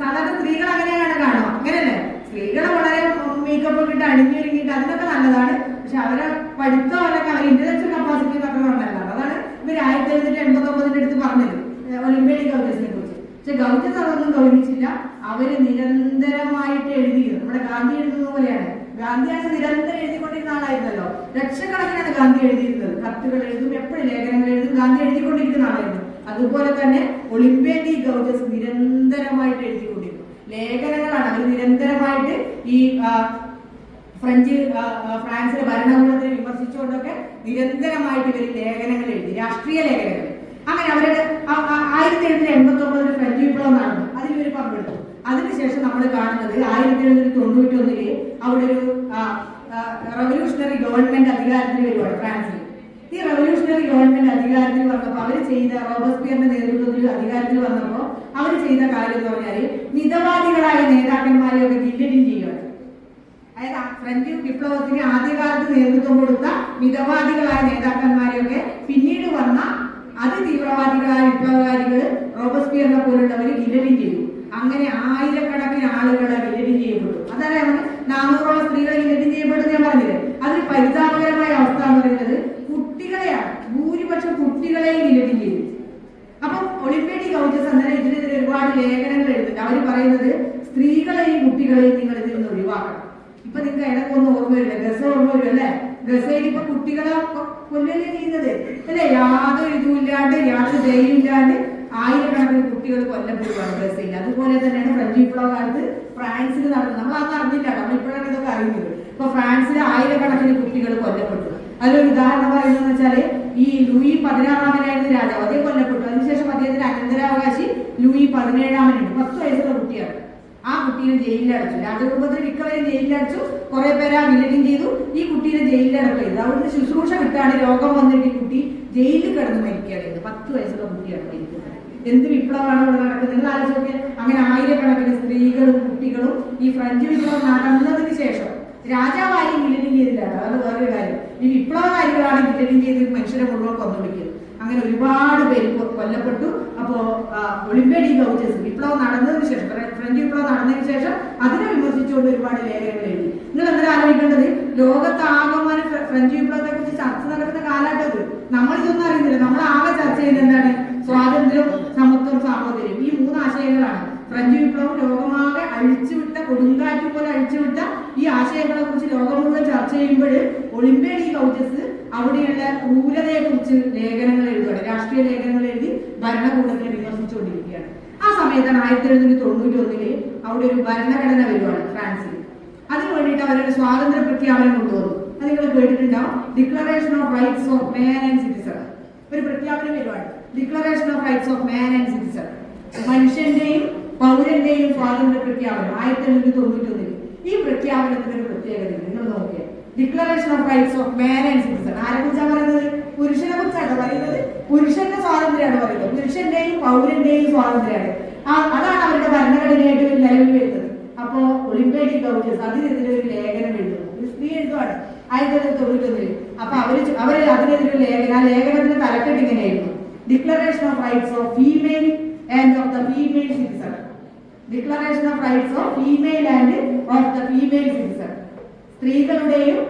സാധാരണ സ്ത്രീകൾ അങ്ങനെയാണ് കാണുക, അങ്ങനെയല്ലേ? സ്ത്രീകളെ വളരെ മേക്കപ്പ് ഒക്കെ ഇട്ട് അണിഞ്ഞൊരുങ്ങിയിട്ട് അതിനൊക്കെ നല്ലതാണ്, പക്ഷെ അവരെ പഠിത്തം അല്ലെങ്കിൽ അവർ ഇന്റലക്ച്വൽ കപ്പാസിറ്റി ഒക്കെ നല്ലതാണ്. അതാണ് ഇവർ 1789 അടുത്ത് പറഞ്ഞത് ഒളിമ്പിയഡ് ഗൗജസിനെ കുറിച്ച്. പക്ഷെ ഗൗജസ് അതൊന്നും ഗൗനിച്ചില്ല. അവര് നിരന്തരമായിട്ട് എഴുതിയത് നമ്മുടെ ഗാന്ധി എഴുതുന്ന പോലെയാണ്. ഗാന്ധിയാണ് നിരന്തരം എഴുതിക്കൊണ്ടിരുന്ന ആളായിരുന്നല്ലോ. ലക്ഷക്കണക്കിനാണ് ഗാന്ധി എഴുതിയിരുന്നത്. കത്തുകൾ എഴുതും, എപ്പോഴും ലേഖനങ്ങൾ എഴുതും, ഗാന്ധി എഴുതിക്കൊണ്ടിരിക്കുന്ന ആളായിരുന്നു. അതുപോലെ തന്നെ ഒളിമ്പിയഡ് ഗൗജസ് നിരന്തരമായിട്ട് എഴുതിക്കൊണ്ടിരുന്നു. ലേഖനങ്ങളാണ് അവർ നിരന്തരമായിട്ട് ഈ ഫ്രാൻസിലെ ഭരണകൂടത്തെ വിമർശിച്ചുകൊണ്ടൊക്കെ നിരന്തരമായിട്ട് ഇവർ ലേഖനങ്ങൾ എഴുതി, രാഷ്ട്രീയ ലേഖനങ്ങൾ. അങ്ങനെ അവരുടെ 1789 ഫ്രഞ്ച് വിപ്ലവം നടന്നു, അതിൽ ഇവർ പങ്കെടുത്തു. അതിനുശേഷം നമ്മൾ കാണുന്നത് 1791 അവിടെ ഒരു റവല്യൂഷണറി ഗവൺമെന്റ് അധികാരത്തിൽ വരുവാണ് ഫ്രാൻസിൽ. ഈ റവല്യൂഷണറി ഗവൺമെന്റ് അധികാരത്തിൽ വന്നപ്പോൾ അവർ ചെയ്ത, റോബസ്പിയറിന്റെ നേതൃത്വത്തിൽ അധികാരത്തിൽ വന്നപ്പോൾ അവർ ചെയ്ത കാര്യം എന്ന് പറഞ്ഞാൽ മിതവാദികളായ നേതാക്കന്മാരെയൊക്കെ ഗില്ലറ്റിൻ ചെയ്യുകയാണ്. അതായത് ഫ്രഞ്ച് വിപ്ലവത്തിന് ആദ്യകാലത്ത് നേതൃത്വം കൊടുത്ത മിതവാദികളായ നേതാക്കന്മാരെയൊക്കെ പിന്നീട് വന്ന അതിതീവ്രവാദികളായ വിപ്ലവകാരികൾ റോബസ്പിയറിനെ പോലുള്ളവർ ഗില്ലറ്റിൻ ചെയ്തു. അങ്ങനെ ആയിരക്കണക്കിന് ആളുകളെ ഗില്ലറ്റിൻ ചെയ്യപ്പെട്ടു. അതായത് 400ഓളം സ്ത്രീകളെ ഗില്ലറ്റിൻ ചെയ്യപ്പെട്ടു ഞാൻ പറഞ്ഞില്ലേ. അതിൽ പരിതാപകരമായ അവസ്ഥ എന്ന് പറയുന്നത് കുട്ടികളെയാണ്, ഭൂരിപക്ഷം കുട്ടികളെയും ഗില്ലറ്റിൻ ചെയ്തു. അപ്പം ഒളിമ്പിയഡ് ഗൗജസ് അന്നേരം ഇതിനെതിരെ ഒരുപാട് ലേഖനങ്ങൾ എഴുതുന്നുണ്ട്. അവർ പറയുന്നത് സ്ത്രീകളെയും കുട്ടികളെയും നിങ്ങൾ ഇതിൽ നിന്ന് ഒഴിവാക്കണം. ഇപ്പൊ നിങ്ങൾക്ക് ഇടക്കൊന്നും ഓർമ്മ വരില്ല, ഗസ ഓർമ്മ വരും അല്ലെ? ഗസയിൽ ഇപ്പൊ കുട്ടികളെ കൊല്ലല്ലേ ചെയ്യുന്നത് അല്ലെ? യാതൊരു ഇതുമില്ലാണ്ട് യാതൊരു ധൈര്യമില്ലാണ്ട് ആയിരക്കണക്കിന് കുട്ടികൾ കൊല്ലപ്പെടുകയാണ് ഗസയിൽ. അതുപോലെ തന്നെയാണ് ഫ്രഞ്ച് വിപ്ലവ കാലത്ത് ഫ്രാൻസിൽ നടന്നത്. നമ്മൾ അന്ന് അറിഞ്ഞില്ല, നമ്മൾ ഇപ്പോഴാണ് ഇതൊക്കെ അറിയുന്നത്. ഇപ്പൊ ഫ്രാൻസിൽ ആയിരക്കണക്കിന് കുട്ടികൾ കൊല്ലപ്പെട്ടു. അതിലൊരു ഉദാഹരണം പറയുന്നത് വെച്ചാല് ഈ ലൂയി 16 രാജാവ്, അദ്ദേഹം കൊല്ലപ്പെട്ടു. അതിനുശേഷം അദ്ദേഹത്തിന്റെ അനന്തരാവകാശി ലൂയി 17 10 വയസ്സുള്ള കുട്ടിയാണ്. ആ കുട്ടീനെ ജയിലിലടച്ചു. രാജകുടുംബത്തിന് മിക്കവരും ജയിലിലടച്ചു, കുറെ പേരെ ഗില്ലറ്റിൻ ചെയ്തു. ഈ കുട്ടീനെ ജയിലിലടക്കം ചെയ്തു. അവിടുന്ന് ശുശ്രൂഷ കിട്ടാണ് രോഗം വന്നിട്ട് ഈ കുട്ടി ജയിലിൽ കിടന്ന് മരിക്കുകയാണ്. 10 വയസ്സുള്ള കുട്ടിയാണ് മരിക്കുന്നത്. എന്ത് വിപ്ലവമാണ് ഇവിടെ നടക്കുന്നത് നിങ്ങൾ ആലോചിച്ച്. അങ്ങനെ ആയിരക്കണക്കിന് സ്ത്രീകളും കുട്ടികളും ഈ ഫ്രഞ്ച് വിപ്ലവം നടന്നതിന് ശേഷം രാജാവായി ഗില്ലറ്റിൻ ചെയ്തില്ല. അതാണ് വേറൊരു കാര്യം. ഈ വിപ്ലവകാരികളാണ് ഗില്ലറ്റിൻ ചെയ്ത് മനുഷ്യരെ മുഴുവൻ കൊന്നൊടുക്കിയത്. അങ്ങനെ ഒരുപാട് പേര് കൊല്ലപ്പെട്ടു. അപ്പോ ഒളിമ്പിയഡ് ഗൗജസ് വിപ്ലവം നടന്നതിന് ശേഷം, ഫ്രഞ്ച് വിപ്ലവം നടന്നതിന് ശേഷം അതിനെ വിമർശിച്ചുകൊണ്ട് ഒരുപാട് ലേഖനങ്ങൾ എഴുതി. നിങ്ങൾ എന്തിനാ ആലോചിക്കേണ്ടത്? ലോകത്താകമാനം ഫ്രഞ്ച് വിപ്ലവത്തെ കുറിച്ച് ചർച്ച നടക്കുന്ന കാലഘട്ടത്തിൽ നമ്മളിതൊന്നും അറിയുന്നില്ല. നമ്മൾ ആകെ ചർച്ച ചെയ്യുന്നത് എന്താണ്? സ്വാതന്ത്ര്യം, സമത്വം, സാഹോദര്യം. ഈ 3 ആശയങ്ങളാണ്. ഫ്രഞ്ച് വിപ്ലവം ലോകമാകെ അഴിച്ചുവിട്ട, കൊടുങ്കാറ്റ് പോലെ അഴിച്ചുവിട്ട ഈ ആശയങ്ങളെ കുറിച്ച് ലോകം മുഴുവൻ ചർച്ച ചെയ്യുമ്പോൾ ഒളിമ്പിയഡ് ഗൗജസ് അവിടെയുള്ള ക്രൂരതയെ കുറിച്ച് ലേഖനങ്ങൾ എഴുതുകയാണ്, രാഷ്ട്രീയ ലേഖനങ്ങൾ എഴുതി ഭരണകൂടത്തെ വിമർശിച്ചുകൊണ്ടിരിക്കുകയാണ്. ആ സമയത്താണ് 1791 അവിടെ ഒരു ഭരണഘടന വരുവാണ് ഫ്രാൻസിൽ. അതിനു വേണ്ടിയിട്ട് അവരൊരു സ്വാതന്ത്ര്യ പ്രഖ്യാപനം കൊണ്ടുവന്നു. അത് നിങ്ങൾ കേട്ടിട്ടുണ്ടാവും. Declaration of rights of man and citizen. ഒരു പ്രഖ്യാപനം വരുവാണ്, declaration of rights of man and citizen. മനുഷ്യന്റെയും പൗരന്റെയും സ്വാതന്ത്ര്യ പ്രഖ്യാപനം 1791. ഈ പ്രഖ്യാപനത്തിന് ഒരു പ്രത്യേകത നിങ്ങൾ നോക്കിയാൽ, declaration of rights of man and citizen ആരെ കുറിച്ചാണ് പറയുന്നത്? പുരുഷനെ കുറിച്ചാണ് പറയുന്നത്. പുരുഷന്റെ സ്വാതന്ത്ര്യമാണ് പറയുന്നത്. പുരുഷന്റെയും പൗരന്റെയും സ്വാതന്ത്ര്യമാണ്. അതാണ് അവരുടെ ഭരണഘടനയായിട്ട് നിലവിൽ വരുന്നത്. അപ്പോ ഒളിമ്പിയഡ് ഗൗജസ് അതിനെതിരെ ഒരു ലേഖനം എഴുതുന്നു. ഒരു സ്ത്രീ എഴുതുവാണ് 1791. അപ്പൊ അവര് അതിനെതിരെ ഒരു ലേഖനം, ആ ലേഖനത്തിന്റെ തലക്കെട്ട് ഇങ്ങനെയായിരുന്നു: declaration of rights of female and of the female citizen. Declaration of rights of female and of the female citizen. സ്ത്രീകളുടെയും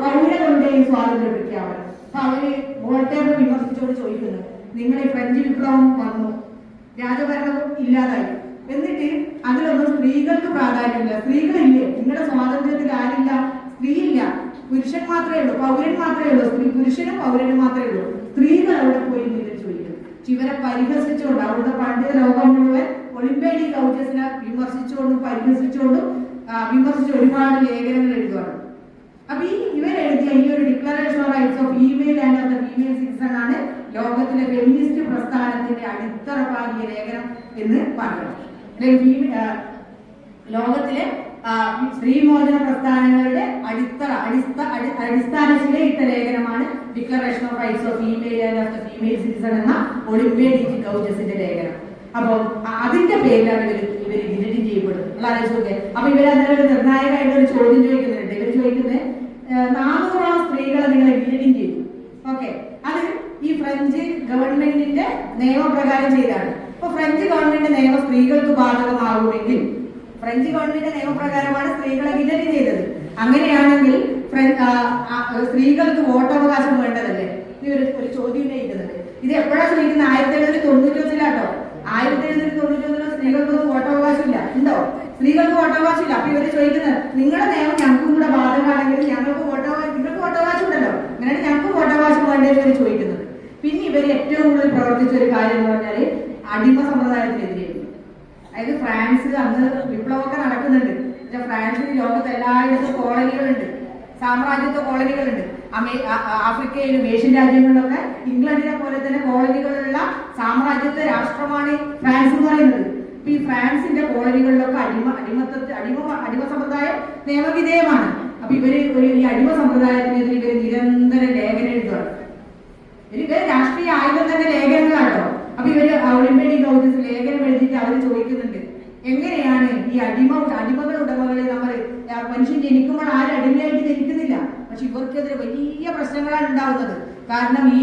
പൗരകളുടെയും സ്വാതന്ത്ര്യ പ്രഖ്യാപനം. അപ്പൊ അവര് വോൾട്ടേറിനെ വിമർശിച്ചുകൊണ്ട് ചോദിക്കുന്നു, നിങ്ങൾ ഈ ഫ്രഞ്ച് വിപ്ലവം വന്നു, രാജഭരണം ഇല്ലാതായി, എന്നിട്ട് അതിലൊന്നും സ്ത്രീകൾക്ക് പ്രാധാന്യമില്ല, സ്ത്രീകളില്ലേ, നിങ്ങളുടെ സ്വാതന്ത്ര്യത്തിൽ ആരില്ല, സ്ത്രീയില്ല, പുരുഷൻ മാത്രമേ ഉള്ളൂ, പൗരൻ മാത്രമേ ഉള്ളൂ, പുരുഷനും പൗരനും മാത്രമേ ഉള്ളൂ, സ്ത്രീകൾ അവിടെ പോയി എന്ന് ചോദിക്കുന്നു. ഇവരെ പരിഹസിച്ചുകൊണ്ട് അവിടുത്തെ പണ്ഡിത ലോകം മുഴുവൻ ഒളിമ്പിയഡ് ഗൗജസിനെ വിമർശിച്ചുകൊണ്ടും പരിഹസിച്ചുകൊണ്ടും വിമർശിച്ച് ഒരുപാട് ലേഖനങ്ങൾ എഴുതുകയാണ്. അപ്പൊ ഇവരെഴുതിയ ഈ ഒരു declaration of rights of female and of the female citizen ആണ് ലോകത്തിലെ ഫെമിനിസ്റ്റ് പ്രസ്ഥാനത്തിന്റെ അടിത്തറ പാകിയ ലേഖനം എന്ന് പറയണം. അല്ലെങ്കിൽ ലോകത്തിലെ സ്ത്രീമോചന പ്രസ്ഥാനങ്ങളുടെ അടിസ്ഥാന ശിലയിട്ട ലേഖനമാണ് declaration of rights of female and of the female citizen എന്ന ഒളിമ്പിയഡ് ഗൗജസിന്റെ ലേഖനം. അപ്പൊ അതിന്റെ പേരിലാണ് ഇവർ ഗില്ലറ്റിൻ ചെയ്യപ്പെടുന്നത്. ആലോചിച്ചോക്കെ. അപ്പൊ ഇവരന്നേരം ഒരു നിർണായകമായിട്ട് ഒരു ചോദ്യം ചോദിക്കുന്നുണ്ട്. ഇവർ ചോദിക്കുന്നത് 400 സ്ത്രീകളെ നിങ്ങളെ ഗില്ലറ്റിൻ ചെയ്തു. ഫ്രഞ്ച് ഗവൺമെന്റിന്റെ നിയമപ്രകാരം ചെയ്താണ്. അപ്പൊ ഫ്രഞ്ച് ഗവൺമെന്റ് നിയമം സ്ത്രീകൾക്ക് ബാധകമാകുമെങ്കിൽ, ഫ്രഞ്ച് ഗവൺമെന്റ് നിയമപ്രകാരമാണ് സ്ത്രീകളെ ഗില്ലറ്റിൻ ചെയ്തത്. അങ്ങനെയാണെങ്കിൽ സ്ത്രീകൾക്ക് വോട്ടവകാശം വേണ്ടതല്ലേ? ഈ ഒരു ചോദ്യം ഉന്നയിക്കുന്നുണ്ട്. ഇത് എപ്പോഴാണ് ചോദിക്കുന്നത്? 1791 1791 സ്ത്രീകൾക്കൊന്നും വോട്ടവകാശം ഇല്ല. ഉണ്ടോ? സ്ത്രീകൾക്ക് വോട്ടവകാശം ഇല്ല. അപ്പൊ ഇവര് ചോദിക്കുന്നത്, നിങ്ങളുടെ നിയമം ഞങ്ങൾക്കും കൂടെ ബാധകമാണെങ്കിൽ നിങ്ങൾക്ക് വോട്ടവകാശം ഉണ്ടല്ലോ, അങ്ങനെയാണ് ഞങ്ങൾക്ക് വോട്ടവകാശം വേണ്ടതെന്ന് ഇവർ ചോദിക്കുന്നത്. പിന്നെ ഇവർ ഏറ്റവും കൂടുതൽ പ്രവർത്തിച്ച ഒരു കാര്യം എന്ന് പറഞ്ഞാല് അടിമ സമ്പ്രദായത്തിനെതിരെയായിരുന്നു. അതായത് ഫ്രാൻസ് അന്ന് വിപ്ലവമൊക്കെ നടക്കുന്നുണ്ട്. ഫ്രാൻസിന് ലോകത്ത് എല്ലായിടത്തും കോളനികളുണ്ട്, സാമ്രാജ്യത്വ കോളനികളുണ്ട്. ആഫ്രിക്കയിലും ഏഷ്യൻ രാജ്യങ്ങളിലൊക്കെ ഇംഗ്ലണ്ടിനെ പോലെ തന്നെ കോളനികളുള്ള സാമ്രാജ്യത്വ രാഷ്ട്രമാണ് ഫ്രാൻസ് എന്ന് പറയുന്നത്. അപ്പൊ ഈ ഫ്രാൻസിന്റെ കോളനികളിലൊക്കെ അടിമ സമ്പ്രദായം നിയമവിധേയമാണ്. അപ്പൊ ഇവര് ഈ അടിമ സമ്പ്രദായത്തിനെതിരെ ഇവര് നിരന്തരം ലേഖനം എഴുതുകയാണ്. ഇവര് രാഷ്ട്രീയ ആയുധം തന്നെ ലേഖനങ്ങളാണോ. അപ്പൊ ഇവര് ഒളിമ്പിയഡ് കൗൺസിൽ ലേഖനം എഴുതിയിട്ട് അവര് ചോദിക്കുന്നുണ്ട്, എങ്ങനെയാണ് ഈ അടിമകൾ ഉടമകളെ നമ്മൾ മനുഷ്യൻ ജനിക്കുമ്പോൾ ആരും അടിമയായിട്ട് ജനിക്കുന്നില്ല, പക്ഷെ ഇവർക്കെതിരെ വലിയ പ്രശ്നങ്ങളാണ് ഉണ്ടാവുന്നത്. കാരണം ഈ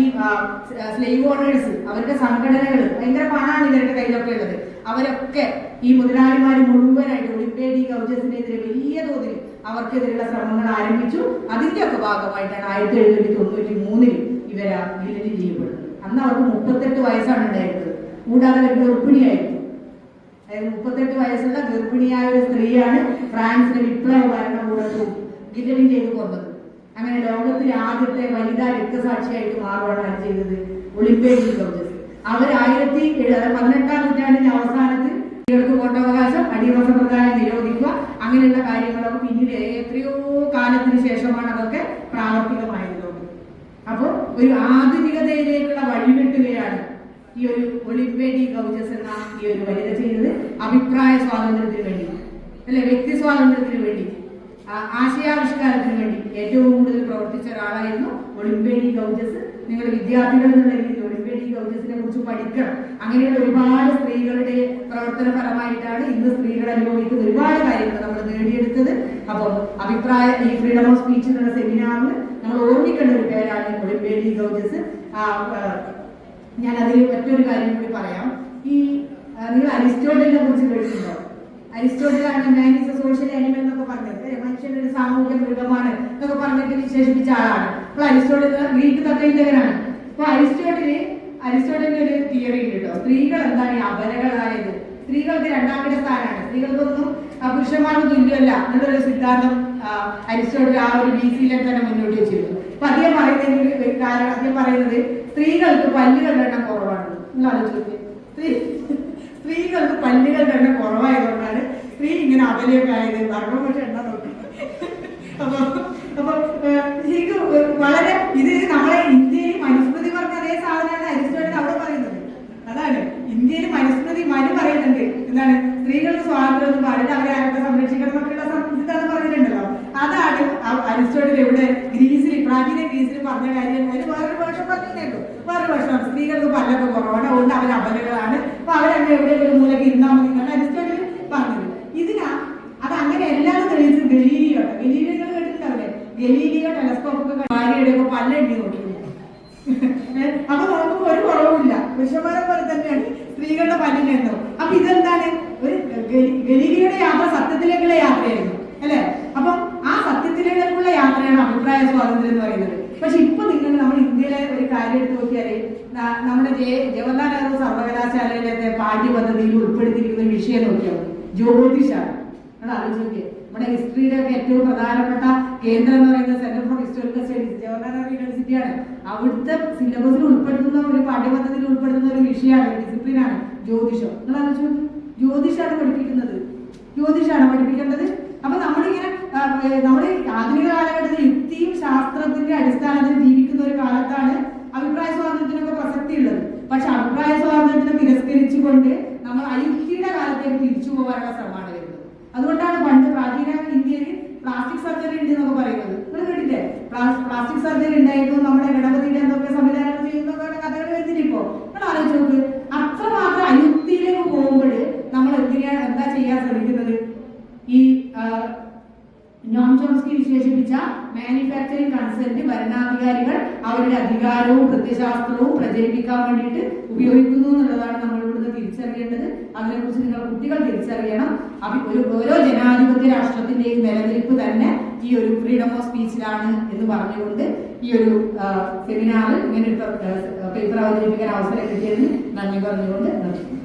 സ്ലേവ് ഓണേഴ്സ്, അവരുടെ സംഘടനകൾ, ഭയങ്കര പണമാണ് ഇവരുടെ കയ്യിലൊക്കെ ഉള്ളത്. അവരൊക്കെ ഈ മുതലാളിമാർ മുഴുവനായിട്ട് ഒളിമ്പിയഡ് കൗൺസിലിനെതിരെ വലിയ തോതിൽ അവർക്കെതിരെയുള്ള ശ്രമങ്ങൾ ആരംഭിച്ചു. അതിന്റെ ഒക്കെ ഭാഗമായിട്ടാണ് 1793 ഇവരെ ഗില്ലറ്റിൻ ചെയ്യപ്പെടുന്നത്. അന്ന് അവർക്ക് 38 വയസ്സാണ് ഉണ്ടായിരുന്നത്. കൂടാതെ അവർ ഗർഭിണിയായിരുന്നു. അതായത് 38 വയസ്സുള്ള ഗർഭിണിയായ ഒരു സ്ത്രീയാണ് ഫ്രാൻസിന്റെ വിപ്ലവ ഭരണകൂടത്തിൽ ഗില്ലറ്റിൻ ചെയ്ത് കൊന്നത്. അങ്ങനെ ലോകത്തിലെ ആദ്യത്തെ വനിതാ രക്തസാക്ഷിയായിട്ട് മാറുകയാണ് ചെയ്തത് ഒളിമ്പിയഡ് കൗൺസിൽ. അവർ 18ാം നൂറ്റാണ്ടിന്റെ അവസാനത്തിൽ സ്ത്രീകൾക്ക് വോട്ടവകാശം, അടിമ സമ്പ്രദായം നിരോധിക്കുക, അങ്ങനെയുള്ള കാര്യങ്ങളൊക്കെ പിന്നീട് എത്രയോ കാലത്തിന് ശേഷമാണ് അതൊക്കെ പ്രാവർത്തികമായത്. അപ്പോൾ ഒരു ആധുനികതയിലേക്കുള്ള വഴിവെട്ടുകയാണ് ഈ ഒരു ഒളിമ്പിയഡ് കൗൺസിൽ എന്ന ഈ ഒരു വനിത ചെയ്തത്. അഭിപ്രായ സ്വാതന്ത്ര്യത്തിന് വേണ്ടി, അല്ലെ, വ്യക്തി സ്വാതന്ത്ര്യത്തിന് വേണ്ടി, ആശയാവിഷ്കാരത്തിന് വേണ്ടി ഏറ്റവും കൂടുതൽ പ്രവർത്തിച്ച ഒരാളായിരുന്നു ഒളിമ്പിയഡ് കൗൺസിൽ. നിങ്ങൾ വിദ്യാർത്ഥികൾ എന്നുള്ള രീതിയിൽ ഒളിമ്പിയഡ് കൗൺസിലിനെ കുറിച്ച് പഠിക്കണം. അങ്ങനെയുള്ള ഒരുപാട് സ്ത്രീകളുടെ പ്രവർത്തന ഫലമായിട്ടാണ് ഇന്ന് സ്ത്രീകൾ അനുഭവിക്കുന്ന ഒരുപാട് കാര്യങ്ങൾ നമ്മൾ നേടിയെടുത്തത്. അപ്പം ഈ ഫ്രീഡം ഓഫ് സ്പീച്ച് എന്നുള്ള സെമിനാറിൽ നമ്മൾ ഓർമ്മിക്കേണ്ട ഒരു പേരാണ് ഒളിമ്പിയഡ് കൗൺസിൽ. ഞാൻ അതിൽ മറ്റൊരു കാര്യം കൂടി പറയാം. നിങ്ങൾ അരിസ്റ്റോട്ടലിനെ കുറിച്ച് കേട്ടിട്ടുണ്ടോ? അരിസ്റ്റോട്ടലാണ് man is a social animal എന്നൊക്കെ പറഞ്ഞത്. മനുഷ്യൻ ഒരു സാമൂഹ്യ മൃഗമാണ് എന്നൊക്കെ പറഞ്ഞിട്ട് വിശേഷിപ്പിച്ച ആളാണ്. അപ്പോൾ അരിസ്റ്റോട്ടൽ ഗ്രീക്ക് തത്വചിന്തകനാണ്. അപ്പൊ അരിസ്റ്റോട്ടലിന്റെ ഒരു തിയറി ഉണ്ട് കേട്ടോ. സ്ത്രീകൾ എന്താണ് ഈ അപരകളായത്? സ്ത്രീകൾക്ക് 2ാം സ്ഥാനമാണ്, സ്ത്രീകൾക്കൊന്നും പുരുഷന്മാർക്ക് തുല്യമല്ല എന്നുള്ളൊരു സിദ്ധാന്തം അരിസ്റ്റോട്ടൽ ആ ഒരു BC-യിലെ തന്നെ മുന്നോട്ട് വെച്ചിരുന്നു. അപ്പൊ അദ്ദേഹം പറയുന്നത് സ്ത്രീകൾക്ക് പല്ലുകളുടെ എണ്ണം കുറവാണ്. നിങ്ങൾ ആലോചിച്ചു, സ്ത്രീകൾക്ക് പല്ലുകളുടെ എണ്ണം കുറവായതുകൊണ്ടാണ് സ്ത്രീ ഇങ്ങനെ അബലയൊക്കെ ആയത്. ഭരണം പക്ഷെ എണ്ണ നോക്കി. അപ്പൊ ശരിക്കും വളരെ ഇത് നമ്മളെ ഇന്ത്യയിൽ മനുസ്മൃതി പറഞ്ഞ അതേ സാധനമാണ് അരിസ്റ്റോട്ടൽ അവിടെ പറയുന്നത്. അതാണ് ഇന്ത്യയിൽ മനുസ്മൃതി പറയുന്നുണ്ട്, എന്താണ് സ്ത്രീകൾക്ക് സ്വാതന്ത്ര്യം ഒന്നും പാടില്ല, അവരെ ആരൊക്കെ സംരക്ഷിക്കണം എന്നൊക്കെയുള്ള സിദ്ധാന്തം പറഞ്ഞിട്ടുണ്ടല്ലോ. അതാണ് അരിസ്റ്റോട്ടൽ ഇവിടെ പ്രാചീന ഗ്രീസിൽ പറഞ്ഞ കാര്യം. അതിന് വേറൊരു വേഷം പറഞ്ഞിട്ടുണ്ടോ? വേറൊരു വേഷമാണ്, സ്ത്രീകൾക്ക് പല്ലൊക്കെ കുറവാണ്, അതുകൊണ്ട് അവർ അബലകളാണ്, അപ്പൊ അവരങ്ങനെ എവിടെയെങ്കിലും മൂലക്ക് ഇരുന്നാൽ മതി എന്നാണ് അരിസ്റ്റോട്ടൽ പറഞ്ഞത്. അത് അങ്ങനെ എല്ലാവരും തെളിയിച്ചത് ഗലീലിയോ കേട്ടിട്ടുണ്ടാവില്ലേ? ഗലീലിയോ ടെലസ്കോപ്പൊക്കെ ഭാര്യയുടെയൊക്കെ പല്ലെണ്ണി നോക്കിയിരുന്നു. അപ്പൊ നോക്കുമ്പോൾ ഒരു കുറവുമില്ല, പുരുഷന്മാരെ പോലെ തന്നെയാണ് സ്ത്രീകളുടെ പല്ലിനെന്നോ. അപ്പൊ ഇതെന്താണ്? ഒരു ഗലീലിയുടെ യാത്ര സത്യത്തിലേക്കുള്ള യാത്രയായിരുന്നു, അല്ലെ? അപ്പം ആ സത്യത്തിലേക്കുള്ള യാത്രയാണ് അഭിപ്രായ സ്വാതന്ത്ര്യം എന്ന് പറയുന്നത്. പക്ഷെ ഇപ്പൊ നമ്മൾ ഇന്ത്യയിലെ ഒരു കാര്യം എടുത്ത് നോക്കിയാല് നമ്മുടെ ജവഹർലാൽ നെഹ്റു സർവകലാശാലയിലെ പാഠ്യപദ്ധതിയിൽ ഉൾപ്പെടുത്തിയിരിക്കുന്ന ഒരു വിഷയം നോക്കിയാൽ ജ്യോതിഷാണ്. അത് ആലോചിച്ച് നോക്കിയാൽ നമ്മുടെ ഹിസ്റ്ററിയുടെ ഒക്കെ ഏറ്റവും പ്രധാനപ്പെട്ട കേന്ദ്രം എന്ന് പറയുന്നത് centre for historical studies, Jawaharlal Nehru യൂണിവേഴ്സിറ്റിയാണ്. അവിടുത്തെ സിലബസിൽ ഉൾപ്പെടുത്തുന്ന ഒരു പാഠ്യപദ്ധതിയിൽ ഉൾപ്പെടുത്തുന്ന ഒരു വിഷയമാണ്, ഡിസിപ്ലിനാണ് ജ്യോതിഷം. നിങ്ങൾ ആലോചിച്ച് നോക്കി, ജ്യോതിഷാണ് പഠിപ്പിക്കേണ്ടത്. അപ്പൊ നമ്മളിങ്ങനെ നമ്മൾ ആധുനിക കാലഘട്ടത്തിൽ യുക്തിയും ശാസ്ത്രത്തിന്റെ അടിസ്ഥാനത്തിൽ ജീവിക്കുന്ന ഒരു കാലത്താണ് അഭിപ്രായ സ്വാതന്ത്ര്യത്തിനൊക്കെ പ്രസക്തി ഉള്ളത്. പക്ഷെ അഭിപ്രായ സ്വാതന്ത്ര്യത്തിനെ തിരസ്കരിച്ചുകൊണ്ട് നമ്മൾ അയുക്തിയുടെ കാലത്തേക്ക് തിരിച്ചു പോകാനുള്ള ശ്രമമാണ് വരുന്നത്. അതുകൊണ്ടാണ് പണ്ട് പ്രാചീന ഇന്ത്യയിൽ പ്ലാസ്റ്റിക് സർജറി ഉണ്ട് എന്നൊക്കെ പറയുന്നത്. നിങ്ങൾ കേട്ടില്ലേ? പ്ലാസ്റ്റിക് സർജറി ഉണ്ടായിരുന്നു, നമ്മുടെ ഗണപതിയുടെ എന്തൊക്കെ സംവിധാനങ്ങൾ ചെയ്യുന്ന കഥകൾ വരുന്നില്ല. ഇപ്പോ നിങ്ങൾ ആലോചിച്ച് നോക്ക്, അത്രമാത്രം അയുക്തിയിലേക്ക് പോകുമ്പോൾ നമ്മൾ എന്താ ചെയ്യാൻ ശ്രമിക്കുന്നത്? ഈ നോം ചോംസ്കി വിശേഷിപ്പിച്ച മാനുഫാക്ചറിംഗ് കൺസെന്റ് ഭരണാധികാരികൾ അവരുടെ അധികാരവും പ്രത്യശാസ്ത്രവും പ്രചരിപ്പിക്കാൻ വേണ്ടിയിട്ട് ഉപയോഗിക്കുന്നു എന്നുള്ളതാണ് നമ്മൾ ഇവിടുന്ന് തിരിച്ചറിയേണ്ടത്. അതിനെക്കുറിച്ച് നിങ്ങൾ കുട്ടികൾ തിരിച്ചറിയണം. ഓരോ ജനാധിപത്യ രാഷ്ട്രത്തിന്റെയും നിലനിൽപ്പ് തന്നെ ഈ ഒരു ഫ്രീഡം ഓഫ് സ്പീച്ചിലാണ് എന്ന് പറഞ്ഞുകൊണ്ട് ഈ ഒരു സെമിനാറിൽ ഇങ്ങനെ ഒരു പേപ്പർ അവതരിപ്പിക്കാൻ അവസരം കിട്ടിയതിന് നന്ദി പറഞ്ഞുകൊണ്ട് നിർത്തുന്നു.